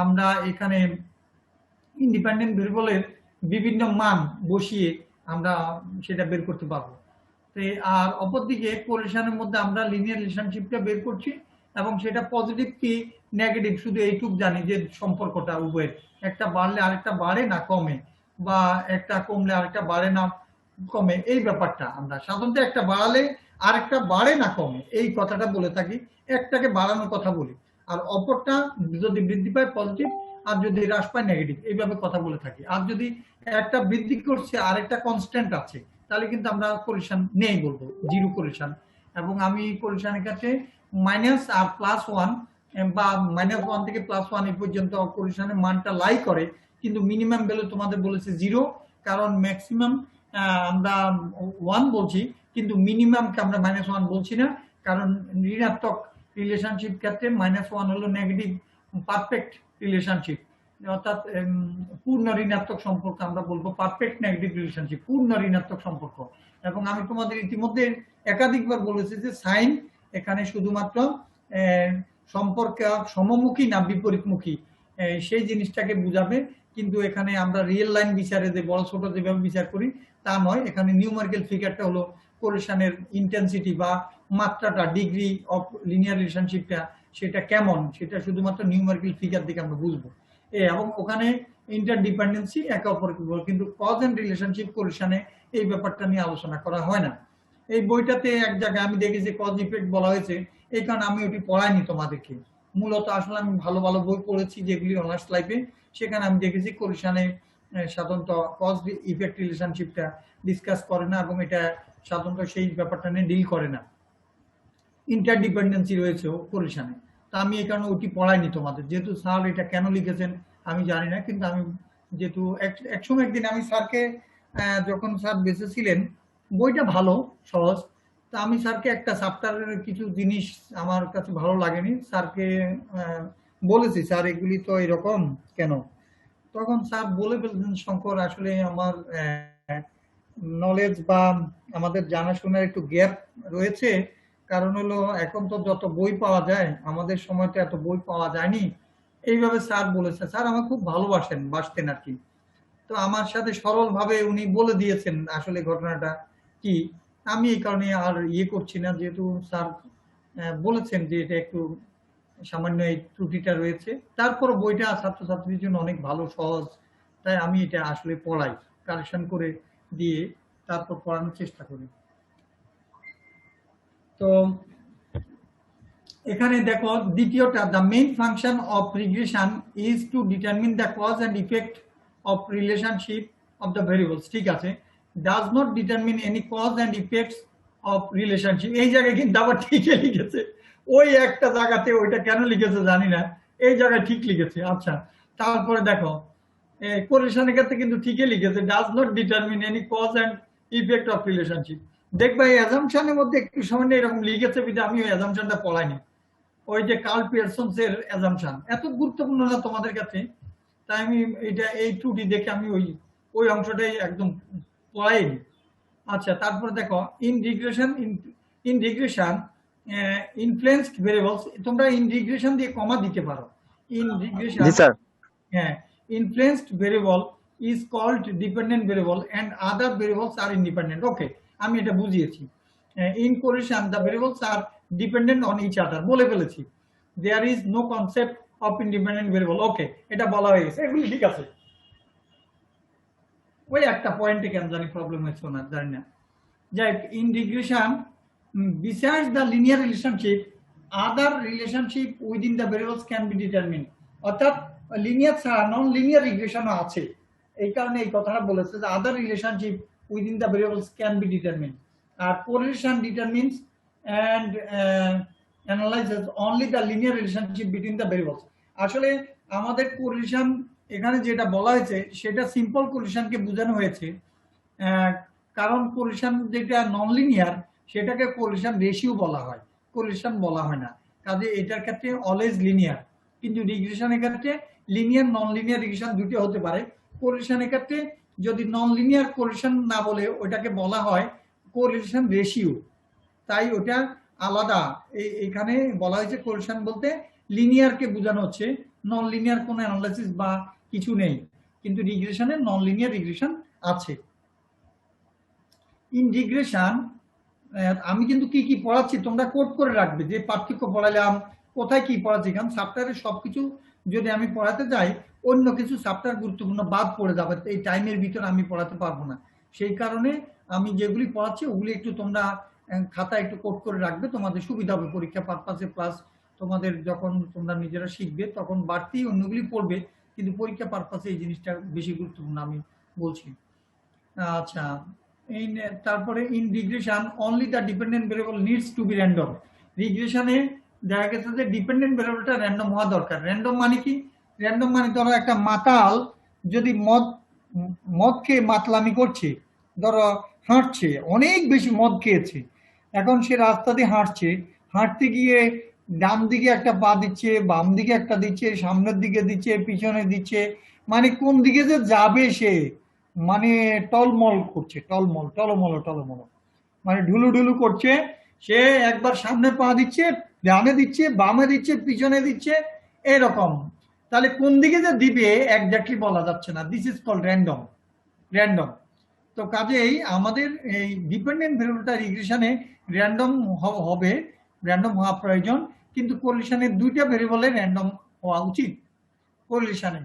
আমরা এখানে ইন্ডিপেন্ডেন্ট ভেরিয়েবলের বিভিন্ন মান বসিয়ে আমরা সেটা বের করতে পারবো। আর অপরদিকে কোরিলেশনের মধ্যে আমরা লিনিয়ার রিলেশনশিপটা বের করছি, এবং সেটা পজিটিভ কি নেগেটিভ শুধু এইটুক জানি যে সম্পর্কটা উভয়ের, একটা বাড়লে আরেকটা বাড়ে না কমে, বা একটা কমলে আরেকটা বাড়ে না কমে, এই ব্যাপারটা আমরা সাধারণত একটা বাড়ালে আরেকটা বাড়ে না কমে এই কথাটা বলে থাকি, একটাকে বাড়ানোর কথা বলি, আর অপরটা যদি বৃদ্ধি পায় পজিটিভ, আর যদি হ্রাস পায় নেগেটিভ, এইভাবে কথা বলে থাকি। আর যদি একটা বৃদ্ধি করছে আর একটা কনস্ট্যান্ট আছে তাহলে কিন্তু আমরা কোরিলেশন নেই বলবো, জিরো কোরিলেশন। এবং আমি কোরিলেশনের কাছে মাইনাস আর +1 বা -1 থেকে +1 এই পর্যন্ত কোরিলেশনের মানটা লাই করে, কিন্তু মিনিমাম ভ্যালু তোমাদের বলেছে 0, কারণ ম্যাক্সিমাম আমরা 1 বলছি, কিন্তু মিনিমামকে আমরা -1 বলছি না, কারণ ঋণাত্মক রিলেশনশিপ ক্ষেত্রে -1 হলো নেগেটিভ পারফেক্ট রিলেশনশিপ, অর্থাৎ পূর্ণ ঋণাত্মক সম্পর্ক আমরা বলবো পারফেক্ট নেগেটিভ রিলেশনশিপ, পূর্ণ ঋণাত্মক সম্পর্ক। এবং আমি তোমাদের ইতিমধ্যে একাধিকবার বলেছি যে সাইন এখানে শুধুমাত্র সম্পর্ক সমমুখী না বিপরীতমুখী সেই জিনিসটাকে বুঝাবে, কিন্তু এখানে আমরা রিয়েল লাইন বিচারে যে বড় ছোট যেভাবে বিচার করি তা নয়, এখানে নিউমেরিক্যাল ফিগারটা হলো কোরিলেশনের ইন্টেন্সিটি বা মাত্রাটা, ডিগ্রি অফ লিনিয়ার রিলেশনশিপটা সেটা কেমন, সেটা শুধুমাত্র নিউমেরিক্যাল ফিগার দিকে আমরা বুঝবো। এবং ওখানে ইন্টারডিপেন্ডেন্সি একে অপরকে, কিন্তু কজ এন্ড রিলেশনশিপ কোরিলেশনে এই ব্যাপারটা নিয়ে আলোচনা করা হয় না। এই বইটাতে এক জায়গায় আমি দেখেছি কজ ইফেক্ট বলা হয়েছে, এই কারণে আমি ওটি পড়াইনি তোমাদেরকে। মূলত আসলে আমি ভালো ভালো বই পড়েছি যেগুলি অনার্স লাইফে, সেখানে আমি দেখেছি কোরিলেশনে সাধারণত কজ ইফেক্ট রিলেশনশিপটা ডিসকাস করে না, এবং এটা সাধারণত সেই ব্যাপারটা নিয়ে ডিল করে না। ইন্টারডিপেন্ডেন্সি রয়েছে কোরিলেশনে, তো আমি এই কারণে ওটি পড়াইনি তোমাদের। যেহেতু স্যার এটা কেন লিখেছেন আমি জানি না, কিন্তু আমি যেহেতু একসময় একদিন আমি স্যারকে যখন স্যার বেঁচে ছিলেন, বইটা ভালো সহজ, তা আমি স্যারকে একটা চ্যাপ্টারের কিছু জিনিস আমার কাছে ভালো লাগেনি, স্যারকে বলেছি স্যার এগুলি তো এরকম কেন। তখন স্যার বলে ফেলছেন, শঙ্কর আসলে আমার নলেজ বা আমাদের জানাশোনার একটু গ্যাপ রয়েছে, কারণ হলো এখন তো যত বই পাওয়া যায়, আমাদের সময় তো এত বই পাওয়া যায়নি, এইভাবে স্যার বলেছে। স্যার আমার খুব বাসতেন আর কি। তো আমার সাথে সরল ভাবে উনি বলে দিয়েছেন আসলে ঘটনাটা কি। আমি এই কারণে আর করছি না, যেহেতু স্যার বলেছেন যে এটা একটু সামান্য এই ত্রুটিটা রয়েছে। তারপর বইটা ছাত্রছাত্রীর জন্য অনেক ভালো, সহজ, তাই আমি এটা আসলে পড়াই, কারেকশন করে দিয়ে তারপর পড়ানোর চেষ্টা করি। তো এখানে দেখো দ্বিতীয়টা, the main function of regression is to determine the cause and effect of relationship of the variables. ঠিক আছে, does not determine any cause and effects of relationship. এই জায়গায় কিন্তু আবার ঠিকই লিখেছে, ওই একটা জায়গাতে ওইটা কেন লিখেছে জানি না, এই জায়গায় ঠিক লিখেছে। আচ্ছা, তারপরে দেখো কোরিলেশনের ক্ষেত্রে কিন্তু ঠিকই লিখেছে, does not determine any cause and effect of relationship. দেখবা এই অ্যাজাম্পশনের মধ্যে একটু সামান্য এরকম লিখেছে, কিন্তু আমি ওই অ্যাজাম্পশনটা পড়াইনি। ওই যে কার্ল পিয়ারসন্স এর অ্যাজাম্পশন এত গুরুত্বপূর্ণ না তোমাদের কাছে, তাই আমি এটা এই ত্রুটি দেখে আমি ওই অংশটাই একদম পড়াইনি। আচ্ছা, তারপর দেখো ইন রিগ্রেশন ইনফ্লুয়েন্সড ভেরিয়েবলস, তোমরা ইন রিগ্রেশন দিয়ে কমা দিতে পারো। ইন রিগ্রেশন, হ্যাঁ, influenced variable is called dependent variable and other variables are independent. Okay, আমি এটা বুঝিয়েছি। In correlation the variables are dependent on each other বলে ফেলেছি। There is no concept of independent variable. Okay, এটা বলা হয়ে গেছে, এগুলি ঠিক আছে। ওই একটা পয়েন্টে কেন জানি প্রবলেম হয়েছে না, জানি না। যাই, in regression besides the linear relationship, other relationship within the variables can be determined। অর্থাৎ লিনিয়ার ছাড়া নন লিনিয়ার রিগ্রেশনও আছে, এই কারণে এই কথাটা বলেছে যে other relationship within the variables can be determine. আর correlation determines and analyses only the linear relationship between the variables. আসলে আমাদের কোরিলেশন এখানে যেটা বলা হয়েছে সেটা সিম্পল কোরিলেশনকে বোঝানো হয়েছে, কারণ কোরিলেশন যেটা নন লিনিয়ার সেটাকে কোরিলেশন রেশিও বলা হয়, কোরিলেশন বলা হয় না। কাজে এটার ক্ষেত্রে অলওয়েজ লিনিয়ার, কিন্তু রিগ্রেশনের ক্ষেত্রে লিনিয়ার নন লিনিয়ার রিগ্রেশন দুটো হতে পারে। কোরিলেশনের ক্ষেত্রে যদি নন লিনিয়ার কোরিলেশন না বলে ওটাকে বলা হয় কোরিলেশন রেশিও, তাই ওটা আলাদা। এখানে বলা হয়েছে কোরিলেশন বলতে লিনিয়ারকে বোঝানো হচ্ছে, নন লিনিয়ার কোনো অ্যানালাইসিস বা কিছু নেই, কিন্তু রিগ্রেশনে নন লিনিয়ার রিগ্রেশন আছে। ইন রিগ্রেশন আমি কিন্তু কি কি পড়াচ্ছি তোমরা কোড করে রাখবে, যে পার্থক্য পড়ালাম, কোথায় কি পড়াচ্ছি, কারণ সাবটারের সবকিছু যদি আমি পড়াতে যাই অন্য কিছু সাবটার গুরুত্বপূর্ণ বাদ পড়ে যাবে, এই টাইমের ভিতরে আমি পড়াতে পারবো না। সেই কারণে আমি যেগুলি পড়াচ্ছি ওগুলি একটু তোমরা খাতা একটু কোড করে রাখবে, তোমাদের সুবিধা হবে পরীক্ষা পারপাসে, প্লাস তোমাদের যখন তোমরা নিজেরা শিখবে তখন বাড়তি অন্যগুলি পড়বে, কিন্তু পরীক্ষা পারপাসে এই জিনিসটা বেশি গুরুত্বপূর্ণ আমি বলছি। আচ্ছা, তারপরে in regression only the dependent variable needs to be random. রিগ্রেশনে দেখা গেছে যে ডিপেন্ডেন্ট ভেরিয়েবলটা র্যান্ডম হওয়া দরকার। র্যান্ডম মানে কি? র্যান্ডম মানে ধরো একটা মাতাল যদি মদ খেয়ে মাতলামি করছে, ধরো হাঁটছে, অনেক বেশি মদ খেয়েছে, এখন সে রাস্তা দিয়ে হাঁটতে গিয়ে ডান দিকে একটা পা দিচ্ছে, বাম দিকে একটা দিচ্ছে, সামনের দিকে দিচ্ছে, পিছনে দিচ্ছে, মানে কোন দিকে যে যাবে সে মানে টলমল করছে, টলমল মানে ঢুলু করছে। সে একবার সামনে পা দিচ্ছে, ডানে দিচ্ছে, বামে দিচ্ছে, পিছনে দিচ্ছে, এরকম। তাহলে কোন দিকে যে দিবে একজাক্টলি বলা যাচ্ছে না, দিস ইজ কল্ড র্যান্ডম। তো কাজেই আমাদের এই ডিপেন্ডেন্ট ভেরিয়েবলটা রিগ্রেশনে র্যান্ডম হবে, র্যান্ডম হওয়া প্রয়োজন, কিন্তু কোরিলেশনের দুইটা ভেরিয়েবলে র্যান্ডম হওয়া উচিত। কোরিলেশনে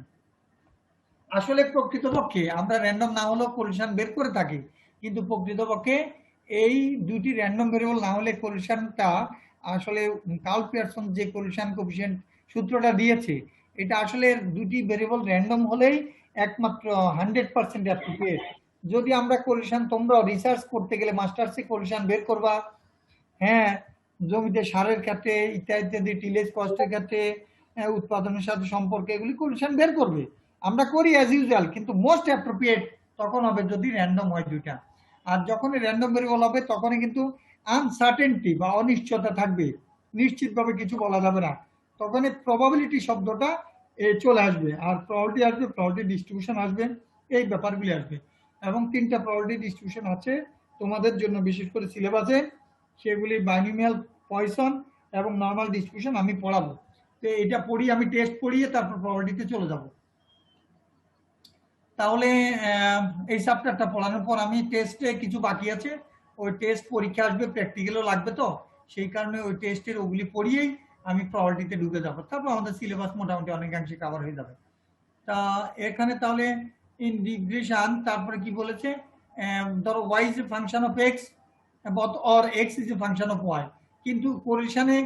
আসলে প্রকৃতপক্ষে আমরা র্যান্ডম না হলেও কোরিলেশন বের করে থাকি, কিন্তু প্রকৃতপক্ষে এই দুটি র্যান্ডম ভেরিয়েবল না হলে কোরিলেশনটা আসলে কার্ল পিয়ারসন যে কোরিলেশন কোএফিসিয়েন্ট সূত্রটা দিয়েছে, এটা আসলে দুটি ভেরিয়েবল র্যান্ডম হলেই একমাত্র 100% অ্যাপ্রোপ্রিয়েট। যদি আমরা কোলিশন, তোমরা রিসার্চ করতে গেলে মাস্টার্সে কোলিশন বের করবা, হ্যাঁ, জমিতে সারের ক্ষেত্রে ইত্যাদি ইত্যাদি, টিলেজ কস্টের ক্ষেত্রে, উৎপাদনের সাথে সম্পর্কে, এগুলি কোলিশন বের করবে, আমরা করি অ্যাজ ইউজুয়াল। কিন্তু মোস্ট অ্যাপ্রোপ্রিয়েট তখন হবে যদি র্যান্ডম হয় দুইটা। আর যখনই র্যান্ডম ভেরিয়েবল হবে তখনই কিন্তু আনসার্টেনটি বা অনিশ্চয়তা থাকবে, নিশ্চিতভাবে কিছু বলা যাবে না, তখন প্রবাবিলিটি শব্দটা চলে আসবে। আর প্রবাবিলিটি আসবে, প্রবাবিলিটি ডিস্ট্রিবিউশন আসবে, এই ব্যাপারগুলি আসবে। এবং 3টা প্রবাবিলিটি ডিস্ট্রিবিউশন আছে তোমাদের জন্য, বিশেষ করে সিলেবাসে, সেগুলি বাইনোমিয়াল, পয়সন এবং নর্মাল ডিস্ট্রিবিউশন আমি পড়াবো। তো এটা পড়ি, আমি টেস্ট পড়িয়ে তারপর প্রবাবিলিটিতে চলে যাব। তাহলে এই চ্যাপ্টারটা পড়ানোর পর আমি টেস্টে কিছু বাকি আছে, ওই টেস্ট পরীক্ষা আসবে, প্র্যাকটিক্যালও লাগবে, তো সেই কারণে ওই টেস্টের ওগুলি পড়িয়েই আমি প্রবাবিলিটিতে ঢুকে যাব, তারপর আমাদের সিলেবাস মোটামুটি অনেকাংশে কভার হয়ে যাবে। তা এখানে তাহলে ইন রিগ্রেশন তারপরে কি বলেছে, ধরো y is a function of x or x is a function of y, কিন্তু কোরিলেশনে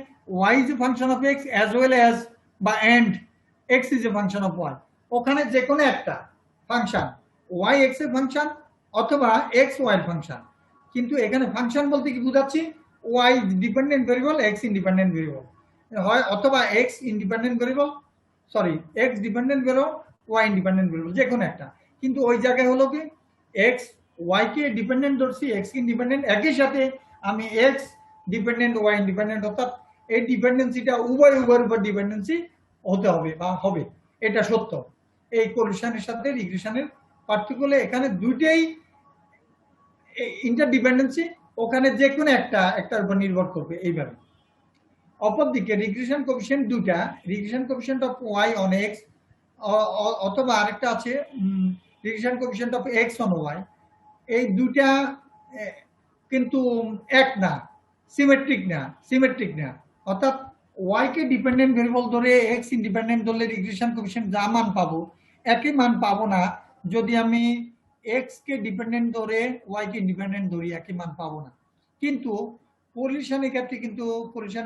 y is a function of x as well as বা and x is a function of y। ওখানে যে কোনো একটা ফাংশন y x এর function অথবা x y এর ফাংশন, কিন্তু এখানে ফাংশন বলতে কি বোঝাচ্ছি, y dependent variable, x independent variable হয়, অথবা x independent variable, sorry x dependent variable, y independent variable, যে কোনো একটা। কিন্তু ওই জায়গায় হলো কি x y কে ডিপেন্ডেন্ট ধরছি, x ইন্ডিপেন্ডেন্ট, একই সাথে আমি x ডিপেন্ডেন্ট y ইন্ডিপেন্ডেন্ট, অর্থাৎ এই ডিপেন্ডেন্সিটা উভয়ের উপর ডিপেন্ডেন্সি হতে হবে বা হবে, এটা সত্য। এই কোলিশনের সাথে রিগ্রেশনের পার্থক্য হলে এখানে দুইটাই ইন্টারডিপেন্ডেন্সি, ওখানে যে কোনো একটার উপর নির্ভর করবে এইভাবে। অপরদিকে রিগ্রেশন কোএফিশিয়েন্ট দুইটা, regression coefficient of y on x, অথবা আরেকটা আছে regression coefficient of x on y, এই দুইটা কিন্তু এক না, সিমেট্রিক না, অর্থাৎ y কে ডিপেন্ডেন্ট ভেরিয়েবল ধরে x ইন্ডিপেন্ডেন্ট ধরলে রিগ্রেশন কোএফিশিয়েন্ট যা মান পাবো একই মান পাবো না, যদি আমি x কে ডিপেন্ডেন্ট ধরে y কে ইন্ডিপেন্ডেন্ট ধরি একই মান পাবো না। কিন্তু কোরিলেশনের ক্ষেত্রে কিন্তু কোরিলেশন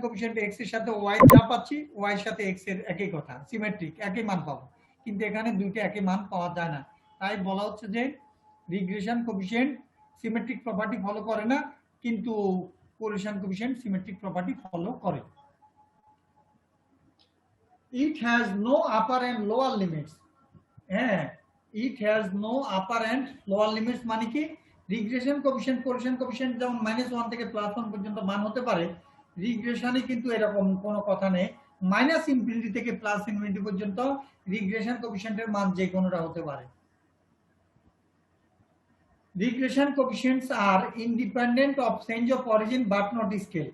কোএফিশিয়েন্ট x এর সাথে y যা পাচ্ছি y এর সাথে x এর একই কথা, সিমেট্রিক, একই মান পাবো। কিন্তু এখানে দুইটা একই মান পাওয়া যায় না, তাই বলা হচ্ছে যে regression coefficient symmetric property follow করে না, কিন্তু correlation coefficient symmetric property follow করে। It has no upper and lower limits. হ্যাঁ, it has no upper and lower limits মানে কি, রিগ্রেশন কোএফিশিয়েন্ট কোরিলেশন কোএফিশিয়েন্ট যেমন -1 থেকে +1 পর্যন্ত মান হতে পারে, রিগ্রেশনে কিন্তু এরকম কোনো কথা নেই, -∞ থেকে +∞ পর্যন্ত রিগ্রেশন কোএফিশিয়েন্টের মান যে কোনোটা হতে পারে। Regression coefficients are independent of change of origin but not scale,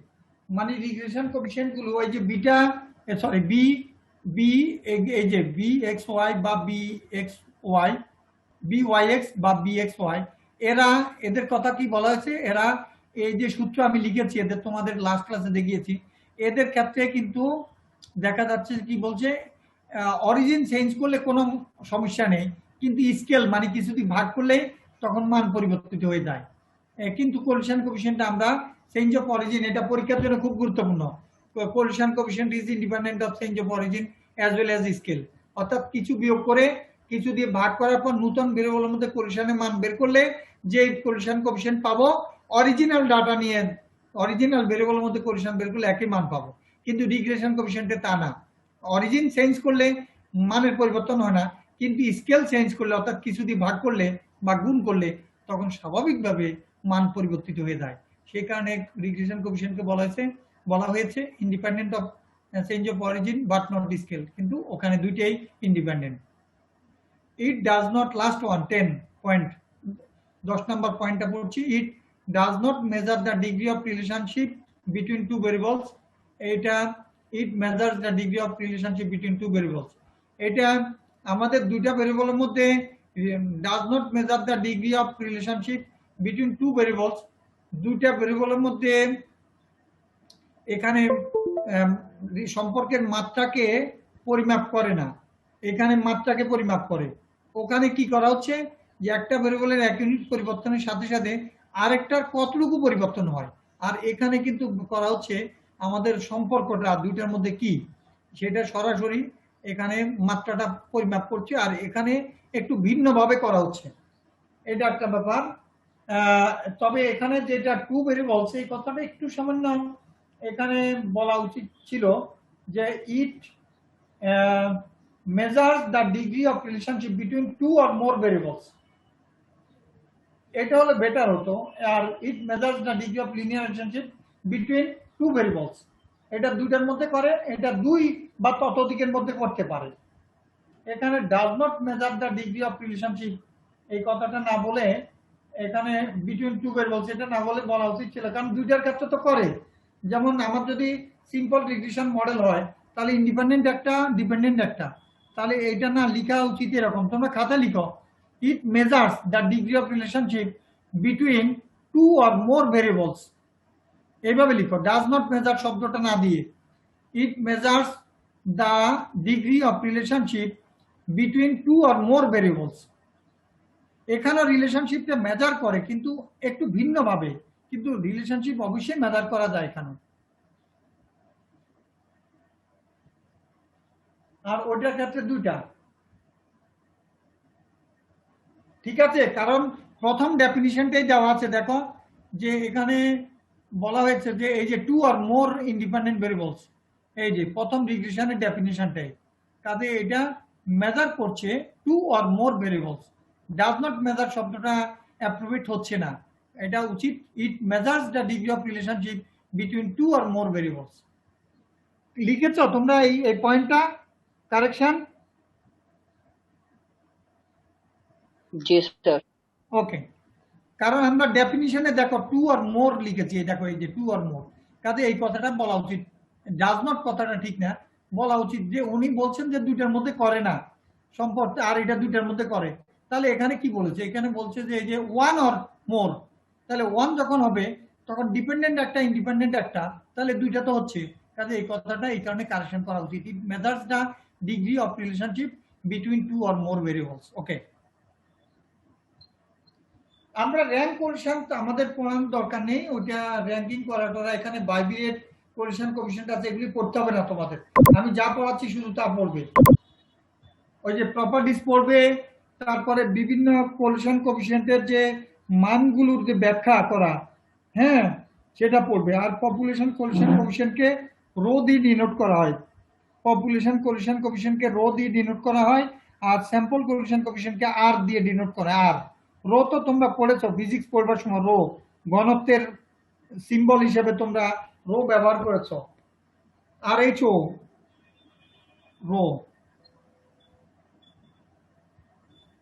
মানে রিগ্রেশন কোএফিশিয়েন্ট গুলো ওই যে বিটা, সরি বি এই যে bxy বা bxy, byx বা bxy, এদের কথা কি বলা হয়েছে, এরা এই যে সূত্র আমি লিখেছি এদের, তোমাদের লাস্ট ক্লাসে দেখিয়েছি, এদের ক্ষেত্রে কিন্তু দেখা যাচ্ছে কি বলছে, অরিজিন চেঞ্জ করলে কোনো সমস্যা নেই, কিন্তু স্কেল মানে কিছু দিয়ে ভাগ করলে তখন মান পরিবর্তিত হয়ে যায়। কিন্তু কোরিলেশন কোএফিশিয়েন্ট আমরা চেঞ্জ অফ অরিজিন, এটা পরীক্ষার জন্য খুব গুরুত্বপূর্ণ, correlation coefficient is independent of change of origin as well as scale, অর্থাৎ কিছু বিয়োগ করে কিছু দিয়ে ভাগ করার পর নতুন ভেরিয়েবলের মধ্যে কোরিলেশনের মান বের করলে যে কোরিলেশন কোএফিশিয়েন্ট পাবো, অরিজিনাল ডাটা নিয়ে অরিজিনাল ভেরিয়েবলের মধ্যে কোরিলেশন বের করলে একই মান পাবো। কিন্তু রিগ্রেশন কোএফিশিয়েন্টে তা না, অরিজিন চেঞ্জ করলে মানের পরিবর্তন হয় না, কিন্তু স্কেল চেঞ্জ করলে অর্থাৎ কিছু দিয়ে ভাগ করলে বা গুণ করলে তখন স্বাভাবিকভাবে মান পরিবর্তিত হয়ে যায়। সেই কারণে রিগ্রেশন কোএফিশিয়েন্টকে বলা হয়েছে independent of change of origin but not scale, কিন্তু ওখানে দুইটাই independent. It does not last 10 point, 10 number পয়েন্টটা পড়ছি, it does not measure the degree of relationship between two variables, এটা it measures the degree of relationship between two variables, এটা আমাদের দুইটা ভেরিয়েবলের মধ্যে does not measure the degree of relationship between two variables, দুইটা ভেরিয়েবলের মধ্যে এখানে সম্পর্কের মাত্রাকে পরিমাপ করে না, এখানে মাত্রাকে পরিমাপ করে। ওখানে কি করা হচ্ছে যে একটা ভেরিয়েবলের এক ইউনিট পরিবর্তনের সাথে সাথে আরেকটার কতটুকু পরিবর্তন হয়, আর এখানে কিন্তু করা হচ্ছে আমাদের সম্পর্কটা দুইটার মধ্যে কি সেটা সরাসরি এখানে মাত্রাটা পরিমাপ করছে, আর এখানে একটু ভিন্নভাবে করা হচ্ছে, এটা একটা ব্যাপার। তবে এখানে যেটা টু ভেরিয়েবলস, এই কথাটা একটু সামান্য এখানে বলা উচিত ছিল যে ইট measures the degree of relationship between two or more variables, এটা হলে বেটার হতো। আর it measures the degree of linear relationship between two variables, এটা দুইটার মধ্যে করে, এটা দুই বা ততোধিকের মধ্যে করতে পারে। এখানে does not measure the degree of relationship এই কথাটা না বলে এখানে বিটুইন টু ভেরিয়েবলস এটা না বলে বলা উচিত ছিল, কারণ দুইটার ক্ষেত্রে তো করে। যেমন আমার যদি সিম্পল রিগ্রেশন মডেল হয় তাহলে ইন্ডিপেন্ডেন্ট একটা, ডিপেন্ডেন্ট একটা, তাহলে এটা না লেখা উচিত এরকম, তোমরা খাতা লিখো it measures the degree of relationship between two or more variables, এইভাবে লিখো, ডাজ নট মেজার শব্দটা না দিয়ে। It measures the degree of relationship between two or more variables, এখানে রিলেশনশিপটা মেজার করে কিন্তু একটু ভিন্নভাবে, কিন্তু রিলেশনশিপ অবশ্যই মেজার করা যায় এখানে। আর ওইটার ক্ষেত্রে দুইটা, ঠিক আছে, কারণ প্রথম ডেফিনিশনটাই দেওয়া আছে, দেখো যে এখানে বলা হয়েছে যে এই যে two or more independent variables, এই যে প্রথম রিগ্রেশনের ডেফিনিশনটাই, কাজে এটা মেজার করছে two or more variables, does not measure শব্দটা অ্যাপ্রোপ্রিয়েট হচ্ছে না, এটা উচিত it measures the degree of relationship between two or more variables. লিখেছো তোমরা এই পয়েন্টটা, কারেকশন? জি স্যার। ওকে, কারণ আমরা ডেফিনিশনে দেখো টু আর মোর লিখেছি, দেখো এই যে টু আর মোর, কাজে এই কথাটা বলা উচিত, ডাজ নট কথাটা ঠিক না, বলা উচিত যে উনি বলছেন যে দুইটার মধ্যে করে না সম্পর্ক, আর এটা দুইটার মধ্যে করে, তাহলে এখানে কি বলেছে, এখানে বলছে যে এই যে ওয়ান অর মোর, তাহলে ওয়ান যখন হবে তখন ডিপেন্ডেন্ট একটা, ইন্ডিপেন্ডেন্ট একটা, তাহলে দুইটা তো হচ্ছে, কাজে এই কথাটা এই কারণে কারেকশন করা উচিত, it measures the degree of relationship between two or more variables. Okay, আমরা র্যাঙ্ক কোরিলেশন আমাদের পড়ানোর দরকার নেই, ওটা র্যাঙ্কিং করাটা এখানে বাইবিরেট কোরিলেশন কোএফিশিয়েন্ট আছে, এগুলি পড়তে হবে না তোমাদের, আমি যা পড়াচ্ছি শুধু তা পড়বে, ওই যে প্রপার্টিজ পড়বে, তারপরে বিভিন্ন কোরিলেশন কোএফিশিয়েন্টের যে মানগুলোর যে ব্যাখ্যা করা, হ্যাঁ সেটা পড়বে। আর পপুলেশন কোরিলেশন কোএফিশিয়েন্টকে রো দিয়ে ডিনোট করা হয়, পপুলেশন কোরিলেশন কোএফিশিয়েন্টকে রো দিয়ে ডিনোট করা হয়, আর স্যাম্পল কোরিলেশন কোএফিশিয়েন্টকে আর দিয়ে ডিনোট করা হয়। আর রো তো তোমরা পড়েছো ফিজিক্স পড়বার সময়, রো ঘনত্বের সিম্বল হিসেবে তোমরা রো ব্যবহার করেছো, আর এইচ ও রো।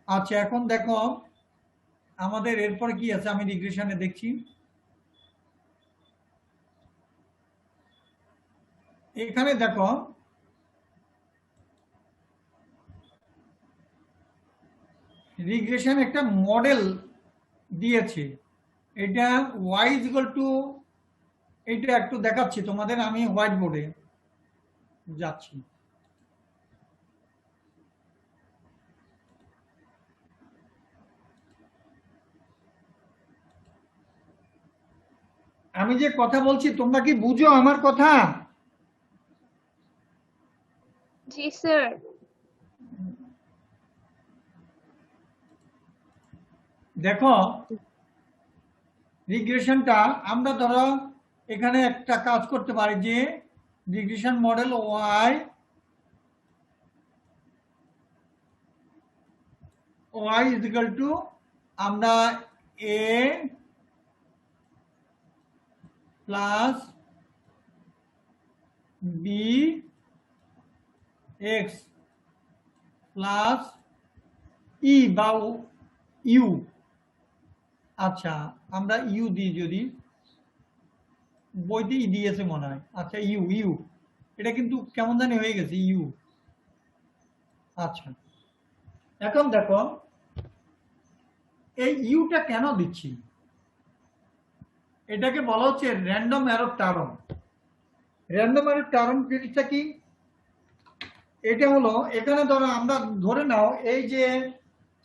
আচ্ছা, এখন দেখো আমাদের এরপরে কি আছে, আমি রিগ্রেশনে দেখছি, এখানে দেখো রিগ্রেশন একটা মডেল দিয়েছে, এটা y ইজ ইকুয়াল টু, এটা একটু দেখাচ্ছি তোমাদের, আমি হোয়াইট বোর্ডে যাচ্ছি, আমি যে কথা বলছি তোমরা কি বুঝো আমার কথা? জি স্যার। দেখো রিগ্রেশনটা আমরা ধরো এখানে একটা কাজ করতে পারি যে regression model y is equal to, আমরা a plus b x plus E বা ইউ, আচ্ছা আমরা ইউ দিই, যদি বইতে ই দিয়েছে মনে হয়, আচ্ছা ইউ ইউ, এটা কিন্তু কেমন জানি হয়ে গেছে ইউ। আচ্ছা, এখন দেখো এই ইউটা কেন দিচ্ছি, এটাকে বলা হচ্ছে random error term. Random error term জিনিসটা কি, এটা হলো এখানে ধরো আমরা ধরে নাও এই যে,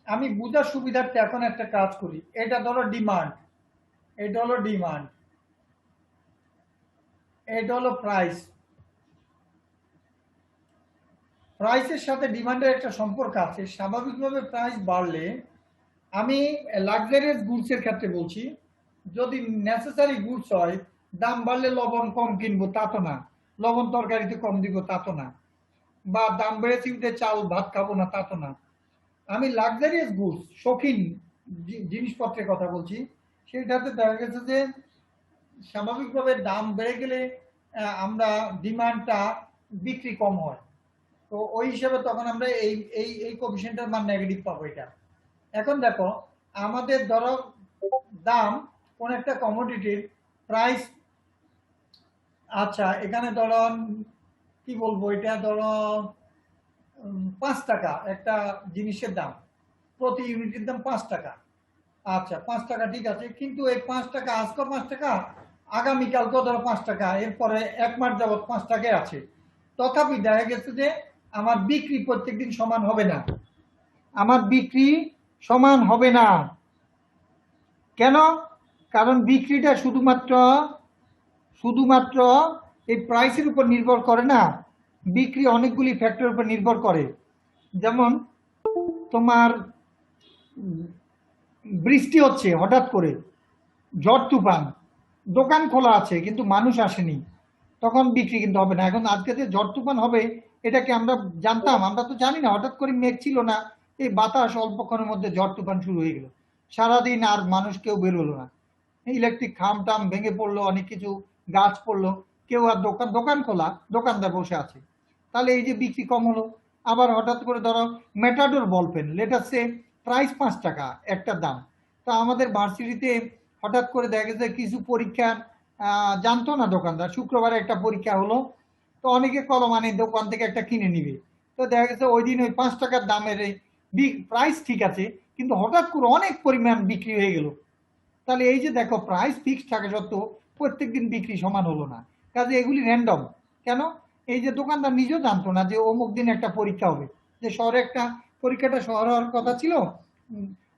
আমি বুঝার সুবিধার্থে এখন একটা কাজ করি, এটা ধরো ডিমান্ড, এটা হলো ডিমান্ড, এটা হলো প্রাইস, প্রাইসের সাথে ডিমান্ডের একটা সম্পর্ক আছে। স্বাভাবিকভাবে প্রাইস বাড়লে, আমি লাক্সারিয়াস গুডসের ক্ষেত্রে বলছি, যদি নেসেসারি গুডস হয়, দাম বাড়লে লবণ কম কিনবো তা তো না, লবণ তরকারিতে কম দিব তা তো না, বা দাম বেড়েছে চাল ভাত খাবো না তা তো না। আমি লাক্সারিয়াস গুডস, শৌখিন জিনিসপত্রের কথা বলছি, সেটাতে দেখা গেছে যে স্বাভাবিকভাবে দাম বেড়ে গেলে আমরা ডিমান্ডটা বিক্রি কম হয়। তো ওই হিসাবে তখন আমরা এই এই এই কোএফিসিয়েন্টের মান নেগেটিভ পাবো এটা। এখন দেখো, আমাদের ধরো দাম কোন একটা কমোডিটির প্রাইস, আচ্ছা এখানে ধরো কি বলবো, এটা ধরো 5 টাকা একটা জিনিসের দাম, প্রতি ইউনিটের দাম 5 টাকা। আচ্ছা 5 টাকা ঠিক আছে, কিন্তু এই 5 টাকা আজকে 5 টাকা, আগামীকালকেও ধরো 5 টাকা, এরপরে 1 মাস যাবত 5 টাকায় আছে। তথাপি দেখা গেছে যে আমার বিক্রি প্রত্যেকদিন সমান হবে না, আমার বিক্রি সমান হবে না। কেন? কারণ বিক্রিটা শুধুমাত্র এই প্রাইসের উপর নির্ভর করে না, বিক্রি অনেকগুলি ফ্যাক্টরের উপর নির্ভর করে। যেমন তোমার বৃষ্টি হচ্ছে হঠাৎ করে, ঝড় তুফান, দোকান খোলা আছে কিন্তু মানুষ আসেনি, তখন বিক্রি কিন্তু হবে না। এখন আজকে যে ঝড় তুফান হবে এটা কি আমরা জানতাম? আমরা তো জানি না, হঠাৎ করে মেঘ ছিল না, এই বাতাস অল্পক্ষণের মধ্যে ঝড় তুফান শুরু হয়ে গেল, সারাদিন আর মানুষ কেউ বেরোলো না, ইলেকট্রিক খাম টাম ভেঙে পড়লো, অনেক কিছু গাছ পড়লো, কেউ আর দোকান খোলা, দোকানদার বসে আছে, তাহলে এই যে বিক্রি কম হলো। আবার হঠাৎ করে ধরো মেটাডোর বল পেন, লেটাসে প্রাইস 5 টাকা একটা দাম, তো আমাদের ভার্সিটিতে হঠাৎ করে দেখা গেছে কিছু পরীক্ষা জানতো না দোকানদার, শুক্রবারে একটা পরীক্ষা হলো, তো অনেকে কলম আনে দোকান থেকে একটা কিনে নিবে, তো দেখা গেছে ওই দিন ওই 5 টাকার দামের প্রাইস ঠিক আছে, কিন্তু হঠাৎ করে অনেক পরিমাণ বিক্রি হয়ে গেল। তাহলে এই যে দেখো, প্রাইস ফিক্সড থাকা সত্ত্বেও প্রত্যেক দিন বিক্রি সমান হলো না, কাজে এগুলি র্যান্ডম। কেন? এই যে দোকানদার নিজেও জানতো না যে অমুক দিন একটা পরীক্ষা হবে, যে শহরে একটা পরীক্ষাটা শহর হওয়ার কথা ছিল,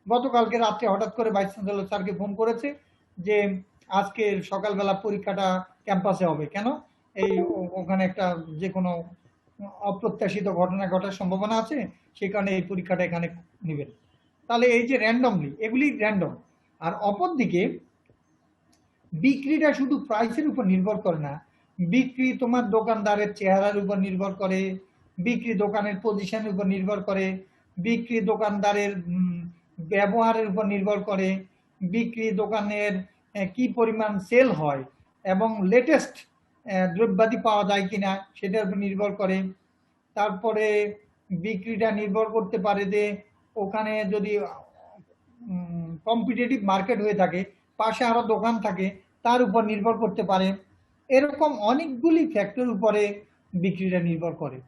গতকালকে রাত্রে হঠাৎ করে ভাইস চ্যান্সেলর স্যারকে ফোন করেছে যে আজকে সকালবেলা পরীক্ষাটা ক্যাম্পাসে হবে। কেন? এই ওখানে একটা যে কোনো অপ্রত্যাশিত ঘটনা ঘটার সম্ভাবনা আছে, সেই কারণে এই পরীক্ষাটা এখানে নেবেন। তাহলে এই যে র্যান্ডমলি, এগুলি র্যান্ডম। আর অপরদিকে বিক্রিটা শুধু প্রাইসের উপর নির্ভর করে না, বিক্রি তোমার দোকানদারের চেহারার উপর নির্ভর করে, বিক্রি দোকানের পজিশনের উপর নির্ভর করে, বিক্রি দোকানদারের ব্যবহারের উপর নির্ভর করে, বিক্রি দোকানের কি পরিমাণ সেল হয় এবং লেটেস্ট দ্রব্যাদি পাওয়া যায় কিনা সেটার উপর নির্ভর করে। তারপরে বিক্রিটা নির্ভর করতে পারে যে ওখানে যদি কম্পিটিটিভ মার্কেট হয়ে থাকে, পাশে আরো দোকান থাকে, তার উপর নির্ভর করতে পারে। এরকম অনেকগুলি ফ্যাক্টর উপরে বিক্রিটা নির্ভর করে।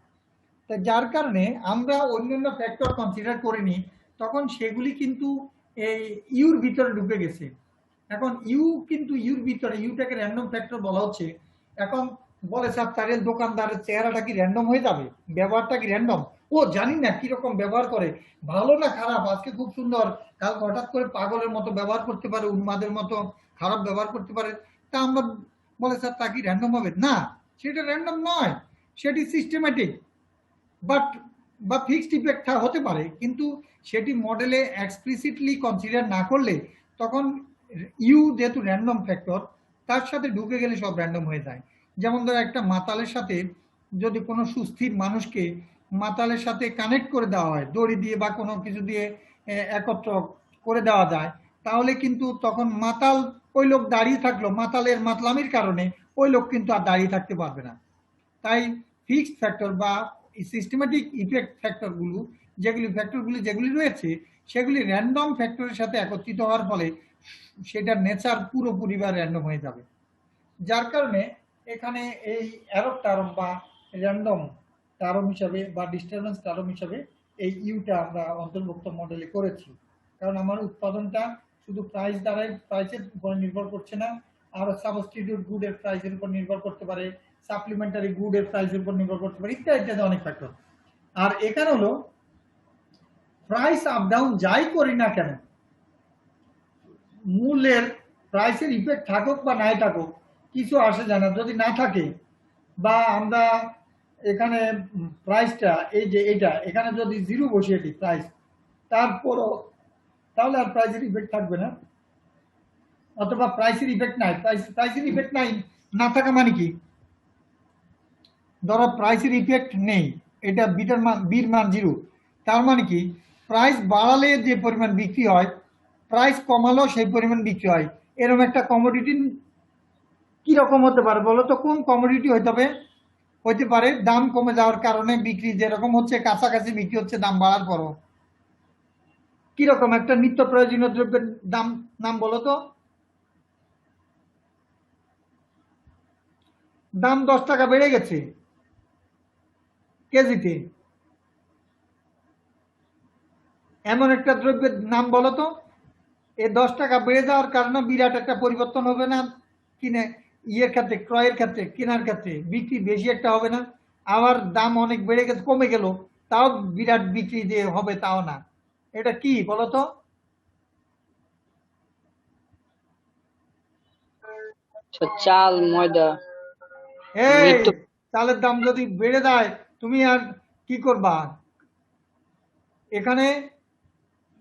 তা যার কারণে আমরা অন্যান্য ফ্যাক্টর কনসিডার করিনি, তখন সেগুলি কিন্তু এই ইউর ভিতরে ঢুকে গেছে। এখন ইউর ভিতরে, ইউটাকে র্যান্ডম ফ্যাক্টর বলা হচ্ছে। এখন বলে স্যার তার দোকানদারের চেহারাটা কি র্যান্ডম হয়ে যাবে, ব্যবহারটা কি র্যান্ডম, ও জানি না কিরকম ব্যবহার করে, ভালো না খারাপ, আজকে খুব সুন্দর, কাল হঠাৎ করে পাগলের মতো ব্যবহার করতে পারে, উন্মাদের মতো খারাপ ব্যবহার করতে পারে, তা আমরা বলে স্যার তা কি র্যান্ডম হবে? না, সেটা র্যান্ডম নয়, সেটি সিস্টেম্যাটিক বা ফিক্সড ইফেক্ট হতে পারে, কিন্তু সেটি মডেলে এক্সপ্লিসিটলি কনসিডার না করলে তখন ইউ যেহেতু র্যান্ডম ফ্যাক্টর, তার সাথে ঢুকে গেলে সব র্যান্ডম হয়ে যায়। যেমন ধরো একটা মাতালের সাথে যদি কোনো সুস্থির মানুষকে মাতালের সাথে কানেক্ট করে দেওয়া হয় দড়ি দিয়ে বা কোনো কিছু দিয়ে একত্র করে দেওয়া যায়, তাহলে কিন্তু তখন মাতাল, ওই লোক দাঁড়িয়ে থাকলো, মাতালের মাতলামির কারণে ওই লোক কিন্তু আর দাঁড়িয়ে থাকতে পারবে না। তাই ফিক্সড ফ্যাক্টর বা সিস্টেম্যাটিক ইফেক্ট ফ্যাক্টরগুলো, যেগুলি রয়েছে, সেগুলি র্যান্ডম ফ্যাক্টরের সাথে একত্রিত হওয়ার ফলে সেটার নেচার পুরোপুরি বা র্যান্ডম হয়ে যাবে। যার কারণে এখানে এই অ্যারো টার্ম বা র্যান্ডম টার্ম হিসাবে বা ডিস্টারবেন্স টার্ম হিসাবে এই ইউটা আমরা অন্তর্ভুক্ত মডেলে করেছি। কারণ আমার উৎপাদনটা শুধু প্রাইস দ্বারাই, প্রাইসের উপর নির্ভর করছে না, আরো সাবস্টিটিউট গুডের প্রাইসের উপর নির্ভর করতে পারে, সাপ্লিমেন্টারি গুডের প্রাইসের উপর নির্ভর করতে পারে, ইত্যাদি অনেক ফ্যাক্টর। আর এখানে হলো প্রাইস আপ ডাউন যাই করি না কেন, মূল্যের প্রাইসের ইফেক্ট থাকুক বা নাই থাকুক কিছু আসে যায় না। যদি না থাকে বা আমরা এখানে প্রাইসটা এই যে এটা এখানে যদি 0 বসিয়ে দিই প্রাইস, তারপরও তাহলে আর প্রাইসের ইফেক্ট থাকবে না, অথবা প্রাইসের ইফেক্ট নাই। প্রাইসের ইফেক্ট নাই না থাকা মানে কি, ধরো প্রাইসের ইফেক্ট নেই, এটা বির মান 0, তার মানে কি প্রাইস বাড়ালে যে পরিমাণ বিক্রি হয়, প্রাইস কমালেও সেই পরিমাণ বিক্রি হয়। এরকম একটা কমোডিটি কি রকম হতে পারে বলো তো? কোন কমোডিটি হইতে পারে দাম কমে যাওয়ার কারণে বিক্রি যেরকম হচ্ছে কাছাকাছি বিক্রি হচ্ছে দাম বাড়ার পরও? কি রকম একটা নিত্য প্রয়োজনীয় দ্রব্যের দাম নাম বলো তো? দাম 10 টাকা বেড়ে গেছে কেজিতে, এমন একটা দ্রব্যের নাম বলো তো? এই 10 টাকা বেড়ে যাওয়ার কারণে বিরাট একটা পরিবর্তন হবে না কিনে ইয়ের ক্ষেত্রে, ক্রয়ের ক্ষেত্রে, কেনার ক্ষেত্রে বিক্রি বেশি একটা হবে না। আবার দাম অনেক বেড়ে গেছে, কমে গেল, তাও বিরাট বিক্রি যে হবে তাও না। এটা কি বলো তো? আচ্ছা, চাল, ময়দা, এই নিত্য। চালের দাম যদি বেড়ে যায় তুমি আর কি করবা? এখানে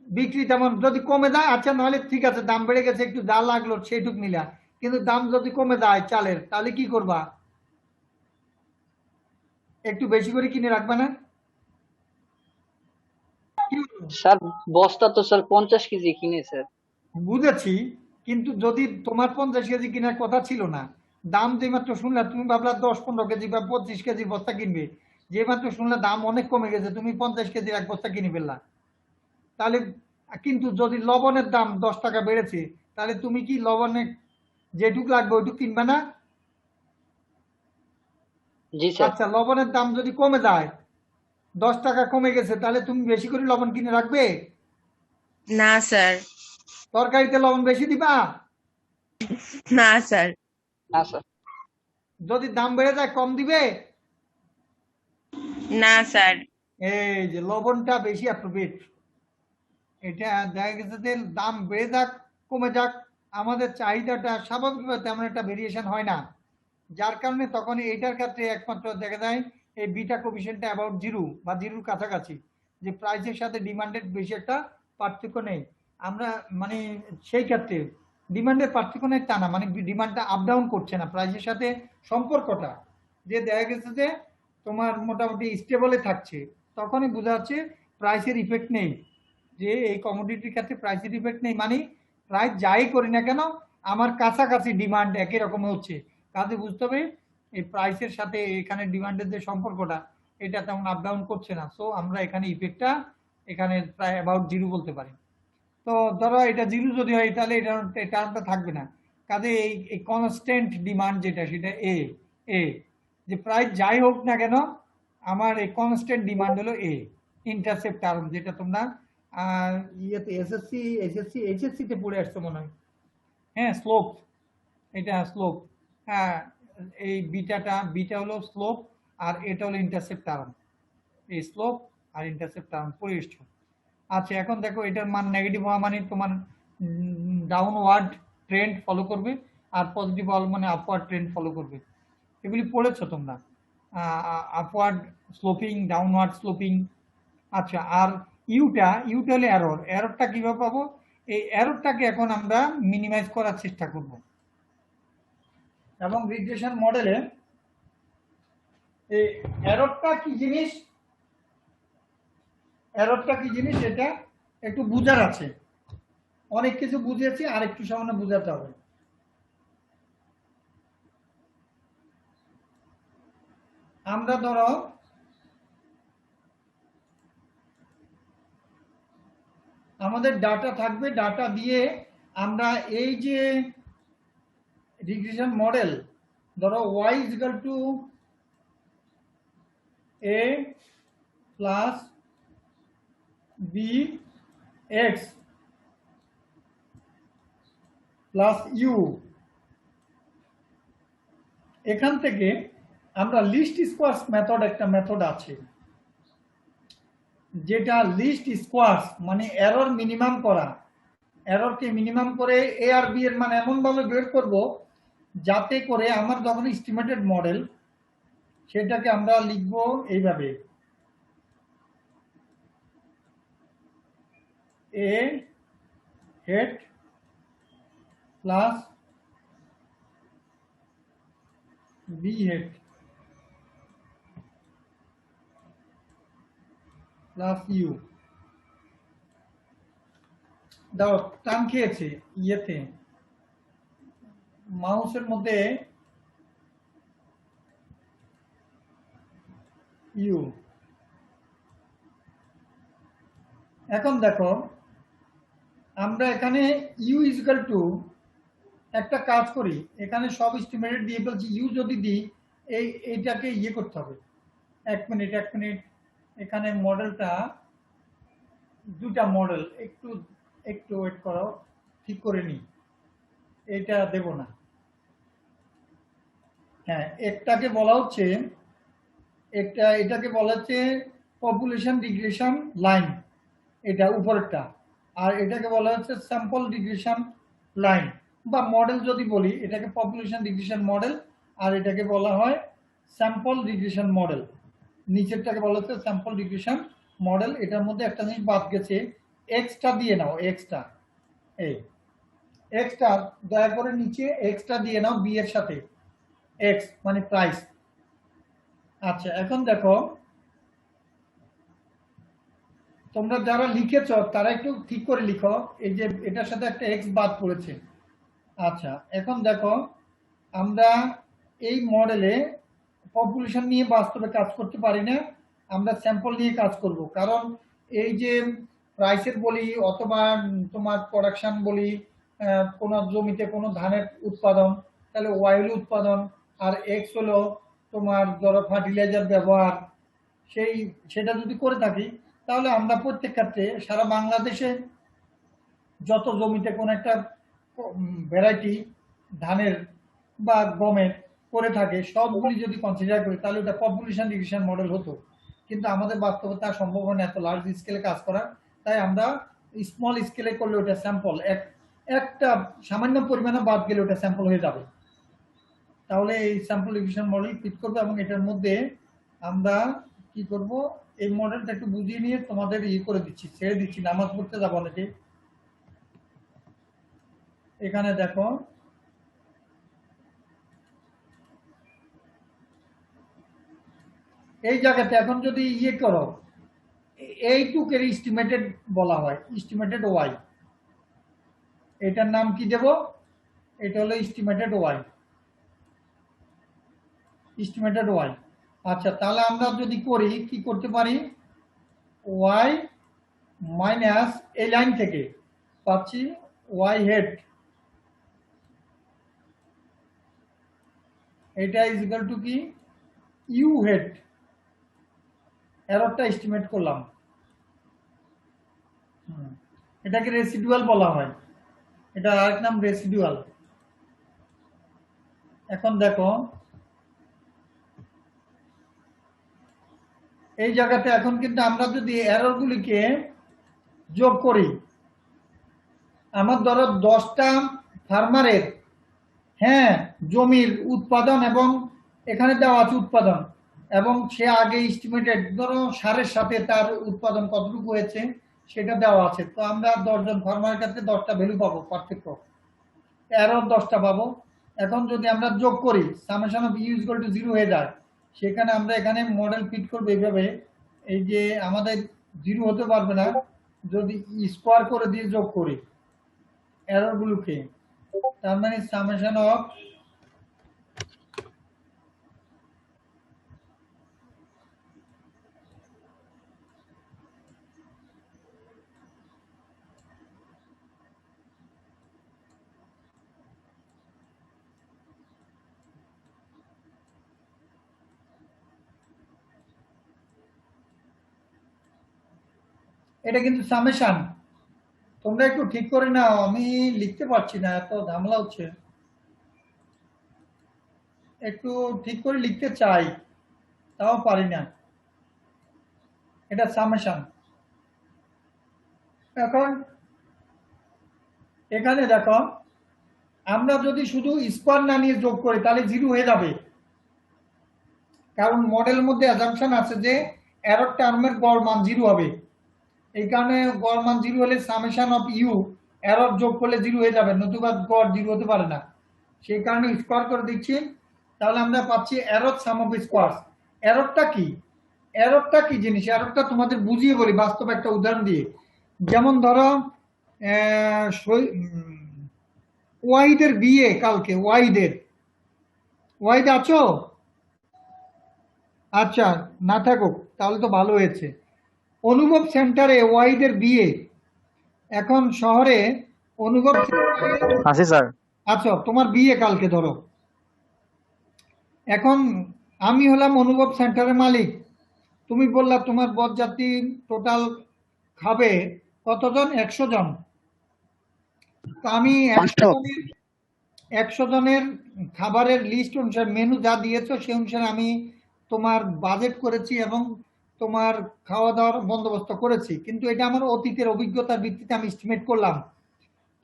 বিক্রি তেমন যদি কমে যায়, আচ্ছা নাহলে ঠিক আছে দাম বেড়ে গেছে একটু যা লাগলো সেইটুক নিলা, কিন্তু দাম যদি কমে যায় চালের, তাহলে কি করবা? একটু বেশি করে কিনে রাখবা না? কি বলো? স্যার বস্তা তো স্যার 50 কেজি কিনে স্যার। বুঝেছি, কিন্তু যদি তোমার 50 কেজি কেনার কথা ছিল না, দাম যে মাত্র শুনলে তুমি ভাবলা 10-15 কেজি বা 25 কেজি বস্তা কিনবে, যে মাত্র শুনলে দাম অনেক কমে গেছে তুমি 50 কেজির এক বস্তা কিনে ফেললা, তাহলে কিন্তু যদি লবণের দাম 10 টাকা বেড়েছে, তাহলে তুমি কি লবণে যেটুক লাগবে ওইটুক কিনবে না? জি স্যার। আচ্ছা লবণের দাম যদি কমে যায়, 10 টাকা কমে গেছে, তাহলে তুমি বেশি করে লবণ কিনে রাখবে? না স্যার। তরকারিতে লবণ বেশি দিবা? না স্যার। না স্যার। যদি দাম বেড়ে যায় কম দিবে? না স্যার। এই যে লবণটা বেশি অ্যাপ্রোপ্রিয়েট। এটা দেখা গেছে যে দাম বেড়ে যাক কমে যাক, আমাদের চাহিদাটা স্বাভাবিকভাবে তেমন একটা ভেরিয়েশন হয় না, যার কারণে তখন এইটার ক্ষেত্রে একমাত্র দেখা যায় এই বিটা কোফিশিয়েন্টটা অ্যাবাউট 0 বা 0 কাছাকাছি, যে প্রাইসের সাথে ডিমান্ডের বেশি একটা পার্থক্য নেই। আমরা মানে সেই ক্ষেত্রে ডিমান্ডের পার্থক্য নেই তা না, মানে ডিমান্ডটা আপ ডাউন করছে না, প্রাইসের সাথে সম্পর্কটা যে দেখা গেছে যে তোমার মোটামুটি স্টেবলে থাকছে, তখনই বোঝা যাচ্ছে প্রাইসের ইফেক্ট নেই, যে এই কমোডিটির ক্ষেত্রে প্রাইসের ইফেক্ট নেই, মানে প্রাইস যাই করি না কেন আমার কাছাকাছি ডিমান্ড একই রকম হচ্ছে, কাজে বুঝতে হবে এই প্রাইসের সাথে এখানে ডিমান্ডের যে সম্পর্কটা এটা তেমন আপ ডাউন করছে না। সো আমরা এখানে ইফেক্টটা এখানে প্রায় অ্যাবাউট 0 বলতে পারি। তো ধরো এটা 0 যদি হয় তাহলে এটা টার্মটা থাকবে না, কাজে এই কনস্ট্যান্ট ডিমান্ড যেটা সেটা এ যে প্রাইস যাই হোক না কেন আমার এই কনস্ট্যান্ট ডিমান্ড হলো ইন্টারসেপ্ট টার্ম, যেটা তোমরা ইয়েতে এইচএসসি তে পড়ে আসছো মনে হয়। হ্যাঁ স্লোপ, এটা স্লোপ। হ্যাঁ এই বিটা হলো স্লোপ আর এটা হলো ইন্টারসেপ্ট টার্ম, এই স্লোপ আর ইন্টারসেপ্ট টার্ম পড়ে এসছো। আচ্ছা এখন দেখো এটার মান নেগেটিভ হওয়া মানে তোমার ডাউনওয়ার্ড ট্রেন্ড ফলো করবে, আর পজিটিভ হওয়া মানে আপওয়ার্ড ট্রেন্ড ফলো করবে, এগুলি পড়েছো তোমরা, আপওয়ার্ড স্লোপিং, ডাউনওয়ার্ড স্লোপিং। আচ্ছা আর ইউটা হলে এররটা কিভাবে পাবো? এই এররটাকে এখন আমরা মিনিমাইজ করার চেষ্টা করব, এবং রিগ্রেশন মডেলে এই এররটা কি জিনিস এটা একটু বুঝার আছে, অনেক কিছু বুঝেছি আর একটু সামান্য বুঝাতে হবে। আমরা ধরো আমাদের ডাটা থাকবে, ডাটা দিয়ে আমরা এই যে রিগ্রেশন মডেল, ধরো y is equal to a plus b x plus u, এখান থেকে আমরা লিস্ট স্কোয়ার্স মেথড, একটা মেথড আছে যেটা লিস্ট স্কোয়ার্স মানে এরর মিনিমাম করা, এররকে মিনিমাম করে এ আর বি এর মান এমন ভাবে বের করব যাতে করে আমার যখন এস্টিমেটেড মডেল সেটাকে আমরা লিখব এইভাবে, A hat plus B hat plus U. দাও, টান খেয়েছে ইয়েতে, মাউসের মধ্যে ইউ। এখন দেখো আমরা এখানে ইউ ইজুয়াল টু একটা কাজ করি, এখানে সব এস্টিমেটেড দিয়ে ফেলছি, ইউ যদি দিই এইটাকে ইয়ে করতে হবে। এক মিনিট, এখানে মডেলটা দুটা মডেল, একটু ওয়েট করো, ঠিক করে নিই, এটা দেব না। হ্যাঁ, একটাকে বলা হচ্ছে, এটাকে বলা হচ্ছে পপুলেশন রিগ্রেশন লাইন, এটা উপরেরটা, আর এটাকে বলা হচ্ছে স্যাম্পল রিগ্রেশন লাইন বা মডেল যদি বলি, এটাকে পপুলেশন রিগ্রেশন মডেল আর এটাকে বলা হয় স্যাম্পল রিগ্রেশন মডেল। নিচেরটাকে বলা হচ্ছে স্যাম্পল রিগ্রেশন মডেল। এটার মধ্যে একটা জিনিস বাদ গেছে, এক্সটা দিয়ে নাও, এক্সটা, এই এক্সটা দয়া করে নিচে এক্সটা দিয়ে নাও বি এর সাথে, এক্স মানে প্রাইস। আচ্ছা, এখন দেখো তোমরা যারা লিখেছ তারা একটু ঠিক করে লিখো, এই যে এটার সাথে একটা এক্স বাদ পড়েছে। আচ্ছা, এখন দেখো আমরা এই মডেলে পপুলেশন নিয়ে বাস্তবে কাজ করতে পারি না, আমরা স্যাম্পল নিয়ে কাজ করব। কারণ এই যে প্রাইসের বলি অথবা তোমার প্রোডাকশন বলি, কোন জমিতে কোনো ধানের উৎপাদন, তাহলে ওয়াই হলো উৎপাদন, আর এক্স হলো তোমার ধরো ফার্টিলাইজার ব্যবহার, সেটা যদি করে থাকি তাহলে আমরা প্রত্যেক ক্ষেত্রে সারা বাংলাদেশে যত জমিতে কোন একটা ভ্যারাইটি ধানের বা গমের করে থাকে সবগুলি যদি কনসিডার করি তাহলে ওটা পপুলেশন রিগ্রেশন মডেল হতো। কিন্তু আমাদের বাস্তবতা সম্ভব হয় না এত লার্জ স্কেলে কাজ করা, তাই আমরা স্মল স্কেলে করলে ওটা স্যাম্পল, একটা সামান্য পরিমাণে বাদ গেলে ওটা স্যাম্পল হয়ে যাবে। তাহলে এই স্যাম্পল রিগ্রেশন মডেল ফিট করবো এবং এটার মধ্যে আমরা কি করব, এই মডেলটা একটু বুঝিয়ে নিয়ে তোমাদের করে দিচ্ছি, ছেড়ে দিচ্ছি, নামাজ পড়তে যাবো অনেকে। এখানে দেখো এই জায়গাতে এখন যদি ইয়ে করো, এইটুকের এস্টিমেটেড বলা হয়, এস্টিমেটেড ওয়াই, এটার নাম কি দেব, এটা হলো এস্টিমেটেড ওয়াই, এস্টিমেটেড ওয়াই। আচ্ছা, তাহলে আমরা যদি করি কি করতে পারি, ওয়াই মাইনাস এই লাইন থেকে পাচ্ছি ওয়াই হেড, এটা ইজ ইকুয়াল টু কি ইউ হেড, এররটা এস্টিমেট করলাম, এটাকে রেসিডুয়াল বলা হয়, এটা আরেক নাম রেসিডুয়াল। এখন দেখো এই জায়গাতে এখন কিন্তু আমরা যদি এররগুলিকে যোগ করি, আমার ধরো 10টা ফার্মারের হ্যাঁ জমির উৎপাদন এবং এখানে দেওয়া আছে উৎপাদন, এবং সে আগে এস্টিমেটেড ধরো সারের সাথে তার উৎপাদন কতটুকু হয়েছে সেটা দেওয়া আছে, তো আমরা 10 জন ফার্মারের কাছে 10টা ভ্যালু পাবো, পার্থক্য এরর 10টা পাবো। এখন যদি আমরা যোগ করি summation of u equal to 0 হয়ে যায়, সেখানে আমরা এখানে মডেল ফিট করবো এইভাবে, এই যে আমাদের 0 হতে পারবে না যদি স্কোয়ার করে দিয়ে যোগ করি এররগুলোকে, তার মানে সামেশন অফ এটা কিন্তু সামেশন, তোমরা একটু ঠিক করে নাও, আমি লিখতে পারছি না, এত ঝামেলা হচ্ছে, একটু ঠিক করে লিখতে চাই তাও পারি না, এটা সামেশন। এখন এখানে দেখো আমরা যদি শুধু স্কোয়ার না নিয়ে যোগ করি তাহলে 0 হয়ে যাবে, কারণ মডেলের মধ্যে অ্যাজাম্পশন আছে যে এরর টার্মের গড় মান 0 হবে, এই কারণে গড় মান 0 হলে সামেশন অফ ইউ এরর যোগ করলে 0 হয়ে যাবে, নতুবা গড় 0 হতে পারে না, সেই কারণে স্কোয়ার করে দিচ্ছি। তাহলে আমরা পাচ্ছি এরর সাম অফ স্কোয়ার। এররটা কি, এররটা কি জিনিস, এররটা তোমাদের বুঝিয়ে বলি বাস্তব একটা উদাহরণ দিয়ে। যেমন ধরো ওয়াহিদের বিয়ে কালকে, ওয়াহিদ আছো? আচ্ছা, না থাকুক তাহলে তো ভালো হয়েছে। অনুভব সেন্টারে ওয়াহিদের বিয়ে, এখন শহরে অনুভব আছি স্যার। আচ্ছা, তোমার বিয়ে কালকে ধরো, এখন আমি হলাম অনুভব সেন্টারের মালিক, তুমি বললা তোমার বরযাত্রী টোটাল খাবে কতজন, 100 জন। তো আমি 100 জনের খাবারের লিস্ট অনুসারে মেনু যা দিয়েছো সেই অনুসারে আমি তোমার বাজেট করেছি এবং তোমার খাওয়া দাওয়ার বন্দোবস্ত করেছি, কিন্তু এটা আমার অতীতের অভিজ্ঞতার ভিত্তিতে আমি এস্টিমেট করলাম।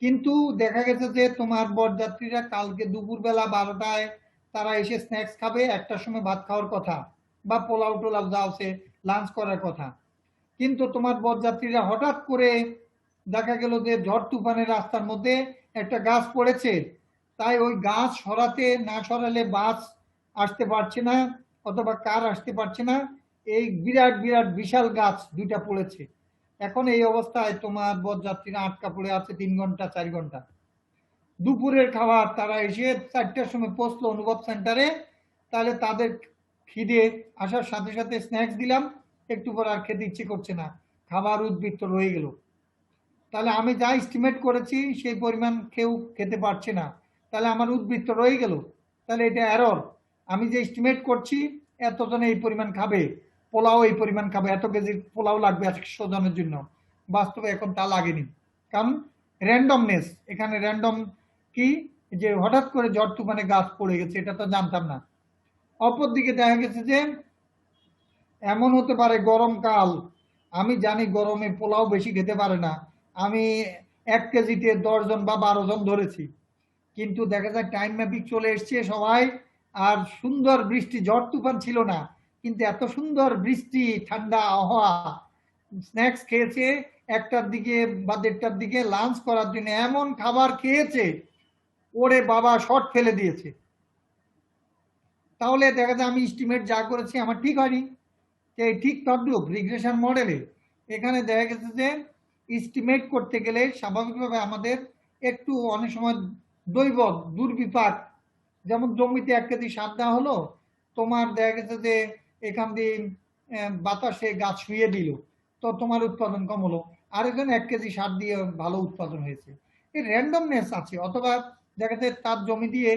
কিন্তু দেখা গেছে যে তোমার বরযাত্রীরা কালকে দুপুরবেলা 12টায় তারা এসে স্ন্যাক্স খাবে, 1টার সময় ভাত খাওয়ার কথা বা পোলাও টোলাও যা আছে লাঞ্চ করার কথা, কিন্তু তোমার বরযাত্রীরা হঠাৎ করে দেখা গেল যে ঝড় তুফানের রাস্তার মধ্যে একটা গাছ পড়েছে, তাই ওই গাছ সরাতে না সরালে বাস আসতে পারছে না অথবা কার আসতে পারছে না, এই বিরাট বিরাট বিশাল গাছ দুইটা পড়েছে। এখন এই অবস্থায় তোমার বরযাত্রীরা আটকা পড়ে আছে 3 ঘন্টা 4 ঘন্টা। দুপুরের খাবার তারা এসে 4টার সময় পৌঁছলো অনুভব সেন্টারে, তাহলে তাদের খিদে আসার সাথে সাথে স্ন্যাক্স দিলাম, একটু পর আর খেতে ইচ্ছে করছে না, খাবার উদ্বৃত্ত রয়ে গেল। তাহলে আমি যা এস্টিমেট করেছি সেই পরিমাণ কেউ খেতে পারছে না, তাহলে আমার উদ্বৃত্ত রয়ে গেল, তাহলে এটা এরর। আমি যে এস্টিমেট করছি এতজনে এই পরিমাণ খাবে, পোলাও এই পরিমাণ খাবে, এত কেজি পোলাও লাগবে 100 জনের জন্য, বাস্তবে এখন তা লাগেনি, কারণ র্যান্ডমনেস এখানে। র্যান্ডম কি, যে হঠাৎ করে ঝড় তুফানে গাছ পড়ে গেছে, এটা তো জানতাম না। অপরদিকে দেখা গেছে যে এমন হতে পারে গরমকাল, আমি জানি গরমে পোলাও বেশি খেতে পারে না, আমি 1 কেজিতে 10 জন বা 12 জন ধরেছি, কিন্তু দেখা যায় টাইম ম্যাপিং চলে এসছে সবাই, আর সুন্দর বৃষ্টি, ঝড় তুফান ছিল না, কিন্তু এত সুন্দর বৃষ্টি ঠান্ডা আবহাওয়া, স্ন্যাক্স খেয়েছে 1টার দিকে বা 1:30টার দিকে, লাঞ্চ করার জন্য এমন খাবার খেয়েছে, ওরে বাবা শর্ট ফেলে দিয়েছে। তাহলে দেখা যায় আমি এস্টিমেট যা করেছি আমার ঠিক হয়নি, ঠিক তদ্রূপ রিগ্রেশন মডেলে এখানে দেখা গেছে যে এস্টিমেট করতে গেলে স্বাভাবিকভাবে আমাদের একটু অনেক সময় দৈব দুর্বিপাক, যেমন জমিতে 1 কেজি সার দেওয়া হলো, তোমার দেখা গেছে যে এখান দিয়ে বাতাসে গাছ শুয়ে দিল, তো তোমার উৎপাদন কম হলো, আরেকজন 1 কেজি সার দিয়ে ভালো উৎপাদন হয়েছে। এই র্যান্ডমনেস আছে। অথবা দেখা যাচ্ছে তার জমি দিয়ে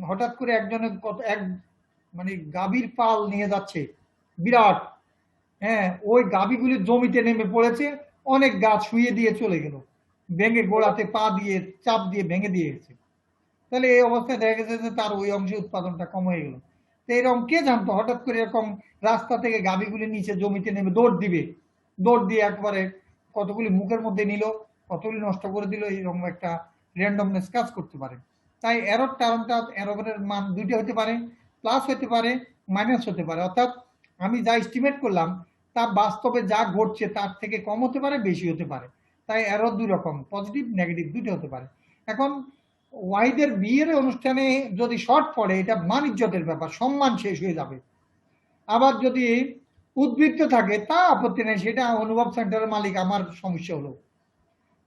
হঠাৎ করে একজনের মানে গাভীর পাল নিয়ে যাচ্ছে বিরাট, হ্যাঁ, ওই গাভীগুলি জমিতে নেমে পড়েছে, অনেক গাছ শুয়ে দিয়ে চলে গেল, ভেঙে গোড়াতে পা দিয়ে চাপ দিয়ে ভেঙে দিয়েছে। তাহলে এই অবস্থায় দেখা গেছে যে তার ওই অংশে উৎপাদনটা কম হয়ে গেল। তো এরকম কে জানতো হঠাৎ করে এরকম রাস্তা থেকে গাভীগুলি নিচে জমিতে নেমে দৌড় দিবে, দৌড় দিয়ে একবারে কতগুলি মুখের মধ্যে নিল, কতগুলি নষ্ট করে দিল, এইরকম একটা র্যান্ডমনেস কাজ করতে পারে। তাই এরর টার্মটা, এররের মান দুইটা হতে পারে, প্লাস হতে পারে, মাইনাস হতে পারে, অর্থাৎ আমি যা এস্টিমেট করলাম তা বাস্তবে যা ঘটছে তার থেকে কম হতে পারে, বেশি হতে পারে। তাই এরর দুই রকম, পজিটিভ নেগেটিভ দুটো হতে পারে। এখন ওয়াহিদের বিয়ের অনুষ্ঠানে যদি শর্ট পড়ে, এটা মান ইজ্জতের ব্যাপার, সম্মান শেষ হয়ে যাবে। আবার যদি উদ্বৃত্ত থাকে তা আপত্তি নেই, সেটা অনুভব সেন্টারের মালিক, আমার সমস্যা হলো,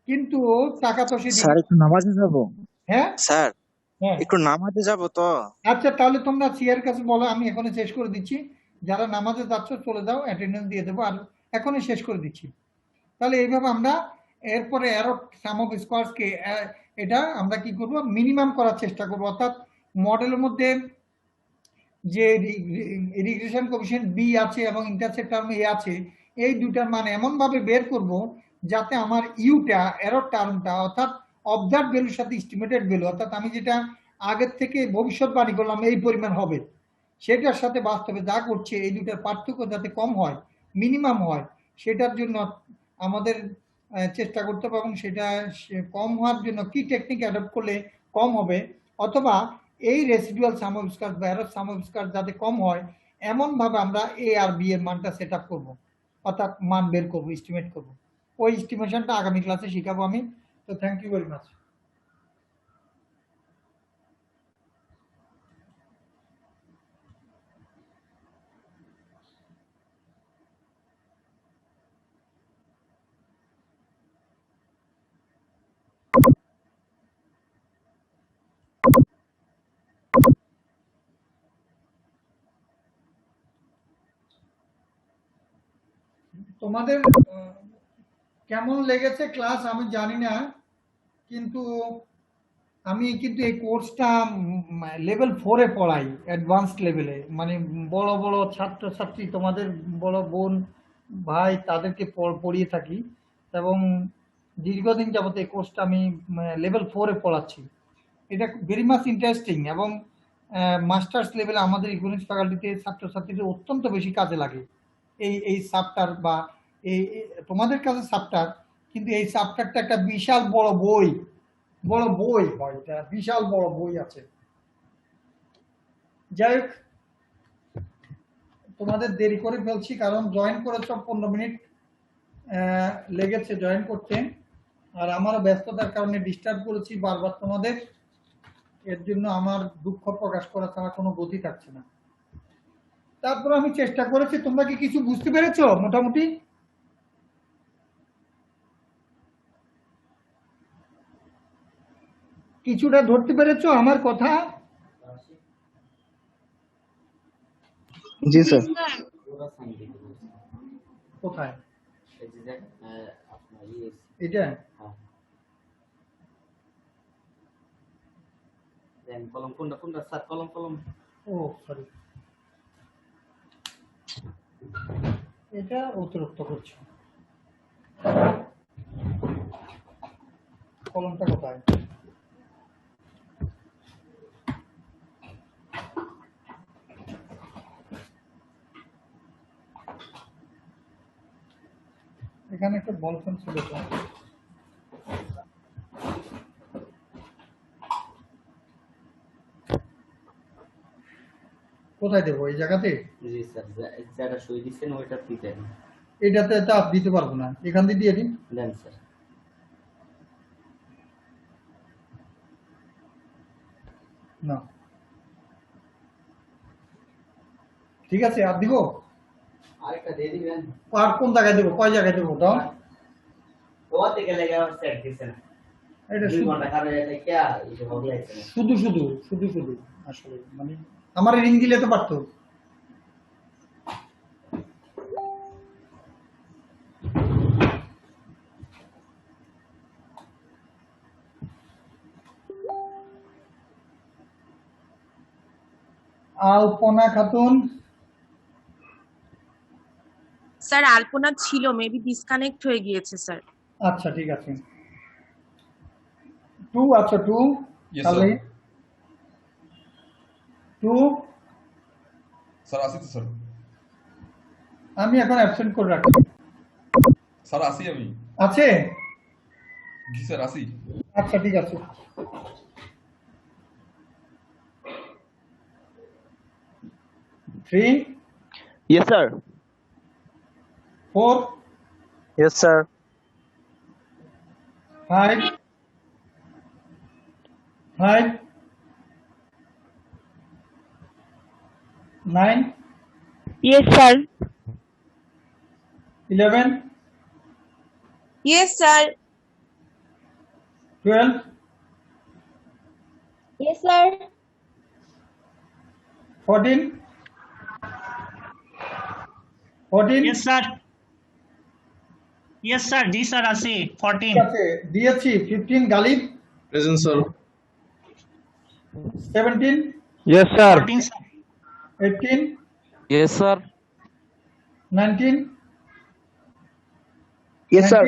কিন্তু টাকা তো সে স্যার একটু নামাজে যাব। হ্যাঁ স্যার হ্যাঁ, একটু নামাজে যাব তো। আচ্ছা তাহলে তোমরা সিআর কাছে বলো, আমি এখনই শেষ করে দিচ্ছি, যারা নামাজে যাচ্ছ চলে যাও, অ্যাটেন্ডেন্স দিয়ে দেবো, আর এখনই শেষ করে দিচ্ছি। তাহলে এইভাবে আমরা এরপরে এরর সাম অফ স্কোয়ারসকে এটা আমরা কি করব, মিনিমাম করার চেষ্টা করব, অর্থাৎ মডেলের মধ্যে যে রিগ্রেশন কোএফিসিয়েন্ট বি আছে এবং ইন্টারসেপ্ট টার্ম এ আছে, এই দুটার মান এমন ভাবে বের করব যাতে আমার ইউটা, এরর টার্মটা, অর্থাৎ অবজার্ভ ভ্যালুর সাথে এস্টিমেটেড ভ্যালু, অর্থাৎ আমি যেটা আগের থেকে ভবিষ্যৎবাণী করলাম এই পরিমাণ হবে, সেটার সাথে বাস্তবে যা করছে এই দুটার পার্থক্য যাতে কম হয়, মিনিমাম হয়, সেটার জন্য আমাদের চেষ্টা করতে হবে। এবং সেটা কম হওয়ার জন্য কি টেকনিক অ্যাডপ্ট করলে কম হবে, অথবা এই রেসিডুয়াল সাম অফ স্কয়ার বা এরর সাম অফ স্কয়ার যাতে কম হয় এমন ভাবে আমরা এ আর বি এর মানটা সেট আপ করবো, অর্থাৎ মান বের করবো, এস্টিমেট করবো। ওই এস্টিমেশনটা আগামী ক্লাসে শিখাবো আমি। তো থ্যাংক ইউ ভেরি মাচ। তোমাদের কেমন লেগেছে ক্লাস আমি জানি না, কিন্তু আমি কিন্তু এই কোর্সটা লেভেল 4-এ পড়াই, অ্যাডভান্সড লেভেলে, মানে বড় বড় ছাত্রছাত্রী, তোমাদের বড় বোন ভাই তাদেরকে পড়িয়ে থাকি, এবং দীর্ঘদিন যাবত এই কোর্সটা আমি লেভেল 4-এ পড়াচ্ছি। এটা ভেরি মাচ ইন্টারেস্টিং, এবং মাস্টার্স লেভেলে আমাদের ইকোনমিক্স ফ্যাকাল্টিতে ছাত্রছাত্রীদের অত্যন্ত বেশি কাজে লাগে এই সাবটার, বা তোমাদের কাছে সাবটার, কিন্তু এই সাবটারটা একটা বিশাল বড় বই হয়, এটা বিশাল বড় বই আছে। যাই হোক, তোমাদের দেরি করে ফেলছি কারণ জয়েন করেছ 15 মিনিট লেগেছে জয়েন করতে, আর আমারও ব্যস্ততার কারণে ডিস্টার্ব করেছি বারবার তোমাদের, এর জন্য আমার দুঃখ প্রকাশ করা ছাড়া কোনো গতি থাকছে না। তারপর আমি চেষ্টা করেছি। তোমরা কি কিছু বুঝতে পেরেছো মোটামুটি? কিছুটা ধরতে পেরেছো আমার কথা? জি স্যার। কোথায় এটা? কলম কোনটা স্যার? কলম ও সরি, এটা অতিরিক্ত করছো। কলমটা কোথায়? এখানে একটা বল পেন ছিল তো। কোথায় দেবো? এই জায়গাতে? জি স্যার, যেটা সই দিচ্ছেন ওইটা দিতেন। এটাতে চাপ দিতে পারবো না, এখান দিয়ে দিয়ে দিন। দেন স্যার। না ঠিক আছে, আর দিব? আরেকটা দিয়ে দিবেন। আর কোন জায়গায় দেবো? কয় জায়গায় দেবো? দাও। ওর থেকে লেগে সেট দিছেন। এটা 2 ঘন্টা কারে এটা কি এই হবে লাগছে না। শুধু আসলে মানে আমার রিং দিলে তো পারতো। আলপনা খাতুন। স্যার আলপনা ছিল, মেবি ডিসকানেক্ট হয়ে গিয়েছে স্যার। আচ্ছা ঠিক আছে। 2 আচ্ছা 2 Yes, তাহলে sir. 2 স্যার আসি তো স্যার। আমি এখন অ্যাবসেন্ট করে রাখি। স্যার আসি আমি। আছে? জি স্যার আসি। আচ্ছা ঠিক আছে। 3 Yes sir. 4 Yes sir. 5 9 Yes, sir. 11 yes sir. 12 Yes, sir. 14 Yes, sir. Yes, sir. जी sir, आसी 14. ঠিক আছে দিয়েছি। 15 Ghalib. Present sir. 17 Yes sir. 14, sir. 18 Yes sir. 19 Yes sir.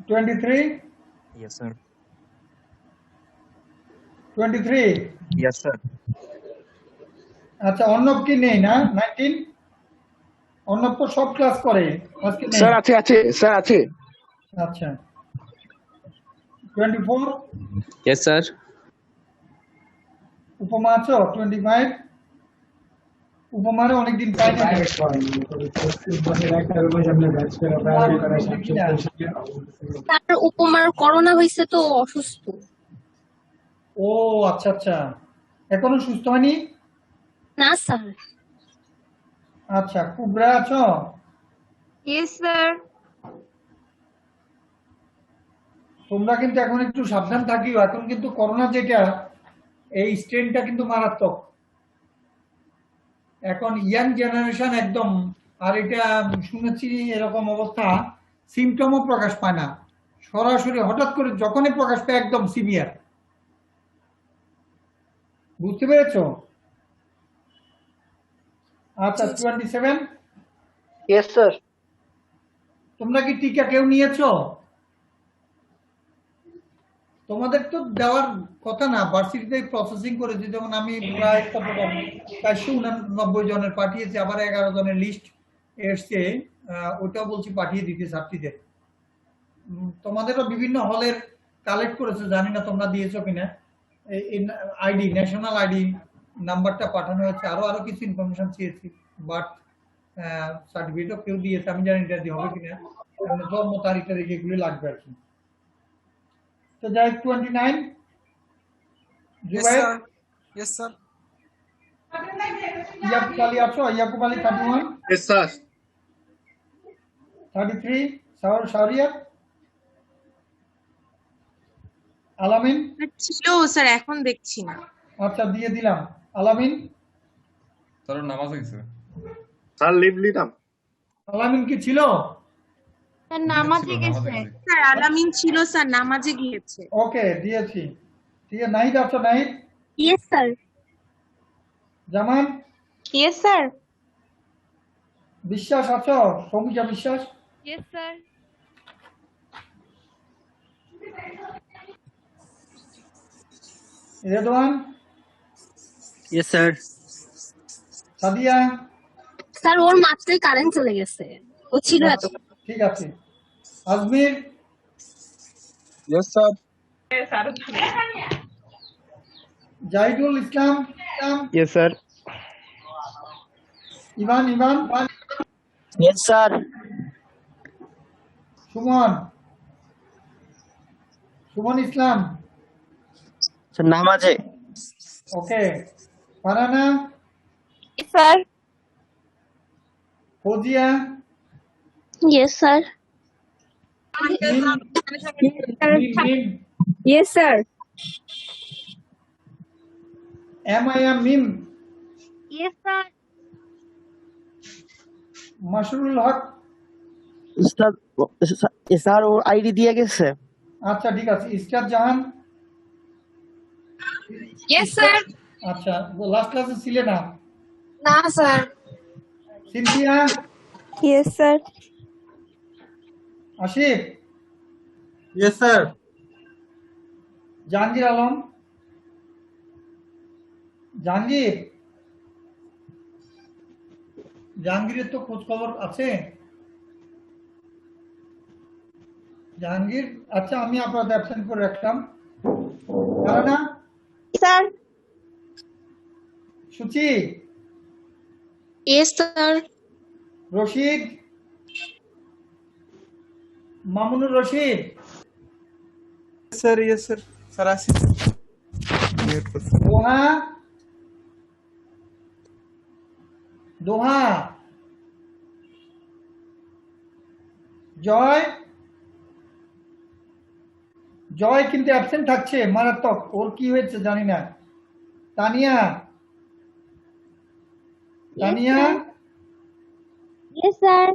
23 Yes sir. 23 Yes sir. আচ্ছা অর্ণব কি নেই না? 19 অর্ণব তো সব ক্লাস করে, আজকে নেই। Sir আছে স্যার আছে। আচ্ছা 24 Yes, sir. উপমা আছো 25 উপমারে অনেকদিন পাই না তার উপমার করোনা হয়েছে তো অসুস্থ। ও আচ্ছা আচ্ছা, এখনো সুস্থ হয়নি? না স্যার। আচ্ছা, কুবরা আছো? Yes sir. তোমরা কিন্তু এখন একটু সাবধান থাকিও, এখন কিন্তু করোনা যেটা, এই স্ট্রেনটা কিন্তু মারাত্মক। এখন ইয়াং জেনারেশন একদম, আর এটা শুনেছি এরকম অবস্থা, সিমটমও প্রকাশ পায় না, সরাসরি হঠাৎ করে যখনই প্রকাশ পায় একদম সিভিয়ার। বুঝতে পেরেছো? আচ্ছা, 27 ইয়েস স্যার। তোমরা কি টিকা কেউ নিয়েছো? তোমাদের তো দেওয়ার কথা না, ভার্সিটিতে প্রসেসিং করেছি, যেমন আমি প্রায় 489 জনের পাঠিয়েছি, আবার 11 জনের লিস্ট এসছে, ওটাও বলছি পাঠিয়ে দিতে ছাত্রীদের। তোমাদেরও বিভিন্ন হলের কালেক্ট করেছে, জানি না তোমরা দিয়েছো কিনা। আইডি, ন্যাশনাল আইডি নাম্বারটা পাঠানো হয়েছে, আরো কিছু ইনফরমেশন চেয়েছি, বাট সার্টিফিকেটও কেউ দিয়েছে, আমি জানি এটা দিয়ে হবে কিনা, জন্ম তারিখ টারিখ এগুলি লাগবে আর কি। তো যাই, 29 জুবাইর। Yes, sir. ইয়াকুব আলী আছো? Yakub Ali 31, Yes, sir. 33 শাহরিয়ার, আলামিন। ছিল স্যার, এখন দেখছি না। আচ্ছা, দিয়ে দিলাম আলামিন। স্যার নামাজে গেছে। Sir, leave নিলাম। আলামিন কি ছিল? স্যার নামাজে গেছে। স্যার আলামিন ছিল স্যার, নামাজে গিয়েছে। ওকে, দিয়েছি। ঠিক আছে, নাহিদ আছো? Nahid. Yes sir. Zaman. Yes sir. Biswas আছো? Soumika Biswas. Yes sir. Redwan. Yes, sir. Sadia. Sir ওর মাত্রই কারেন্ট চলে গেছে, ও ছিল এত। ঠিক আছে। Azmir. Yes, sir. Jahidul Islam. Yes, sir. Ivan. Yes, sir. Sumon Islam. Sir, নামাজে। Okay. Farana. Sir. Fouzia. Yes sir. Mim. Yes sir. Mim. Yes sir. Masrul Haque. Sir ওর আইডি দিয়ে গেছে। আচ্ছা, ঠিক আছে। ইস্টার জাহান। Yes sir. আচ্ছা, লাস্ট ক্লাসে ছিলে না? না sir. Cynthia. Yes sir. Ashik. Yes, sir. Jahangir Alam. জাহাঙ্গীরের তো খোঁজ খবর আছে? জাহাঙ্গীর, আচ্ছা, আমি আপনাদের অ্যাবসেন্ট করে রাখলাম। না sir. Suchi. Yes sir. Rashid. Mamunur Rashid. Sir, yes, sir. Sir, আসি। দোহা। জয় কিন্তু অ্যাবসেন্ট থাকছে, মারাত্মক, ওর কি হয়েছে জানি না। Tania. Yes sir.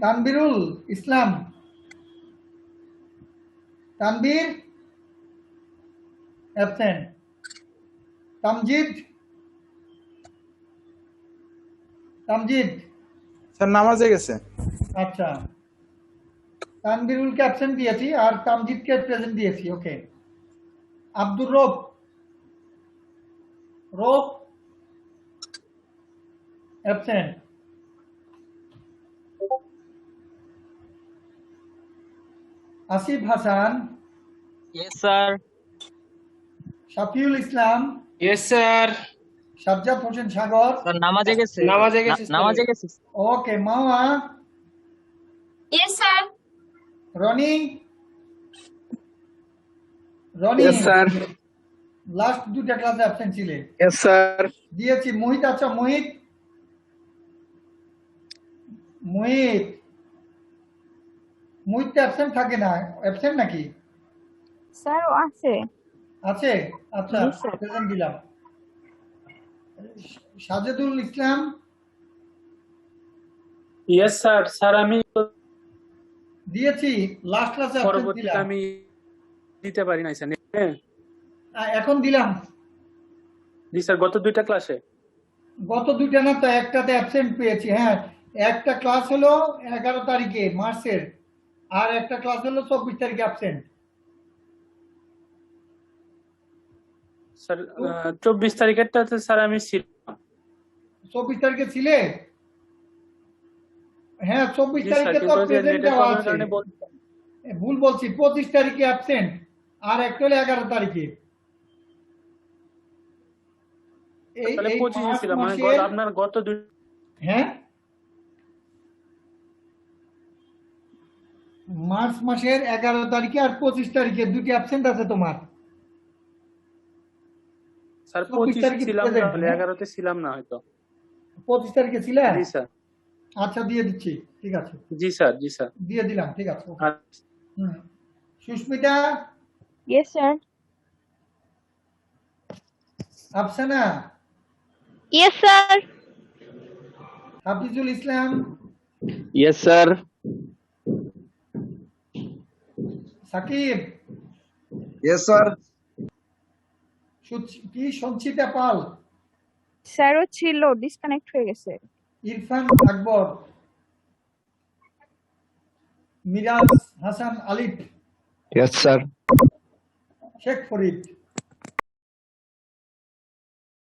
Tanvirul Islam. Tanvir absent. Tamjid. Sir নামাজে গেছে। আচ্ছা, তানবিরুলকে অ্যাবসেন্ট দিয়েছি, আর তামজিদকে প্রেজেন্ট দিয়েছি। Okay. Abdur Rob. Absent. Asif Hasan, Yes, sir. Shafiul Islam, Yes, sir. Sajjad Hossain Sagar, Sir, নামাজে গেছে। নামাজে গেছে, নামাজে গেছে। Okay Mawa, yes sir Roni, Roni Yes, sir. Last দুটা ক্লাসে অ্যাবসেন্ট ছিলে, Yes, sir. দিয়েছি। মোহিত, আচ্ছা মোহিত, মোহিত মোহিত তো অ্যাবসেন্ট থাকে না, অ্যাবসেন্ট নাকি? স্যার আছে আছে, আচ্ছা জি, স্যার। প্রেজেন্ট দিলাম। সাজেদুল ইসলাম, ইয়েস স্যার। স্যার আমি দিয়েছি, লাস্ট ক্লাসে অ্যাবসেন্ট পরবর্তীতে দিলাম, আমি দিতে পারি নাই স্যার। এখন দিলাম। জি স্যার, গত দুইটা ক্লাসে। গত দুইটা না তো, একটাতে অ্যাবসেন্ট পেয়েছি। হ্যাঁ, একটা ক্লাস হলো 11 তারিখে মার্চের, আর একটা ক্লাস হলো 24 তারিখে অ্যাবসেন্ট। স্যার 24 তারিখেরটাতে স্যার আমি ছিলাম। 24 তারিখে ছিলে? হ্যাঁ, 24 জি স্যার, তারিখে তো কিন্তু ওই যে প্রেজেন্ট নেটের দেওয়া প্রবলেমের আছে। কারণে ভুল বলছি, 25 তারিখে অ্যাবসেন্ট, আর একটা হলো 11 তারিখে। তাহলে এই 25 মার্চ ছিলাম, মানে মাসের, আপনার গত দুই। হ্যাঁ মার্চ মাসের 11 তারিখে আর 25 তারিখে দুটি অ্যাবসেন্ট আছে তোমার। স্যার 24 25 তারিখে ছিলাম না, present, হলে হ্যাঁ? 11তে ছিলাম না হয়তো। 25 তারিখে ছিলে? জি স্যার। আচ্ছা দিয়ে দিচ্ছি, ঠিক আছে, জি স্যার। জি স্যার। দিয়ে দিলাম, ঠিক আছে, ওকে। আর Susmita, yes sir Afsana, yes sir Hafizul Islam, yes sir. Sakib, Yes, sir. কি সঞ্চিতা পাল, স্যারও ছিল ডিসকানেক্ট হয়ে গেছে ইরফান আকবর, মিরাজ হাসান আলিফ, Yes, sir. শেখ ফরিদ।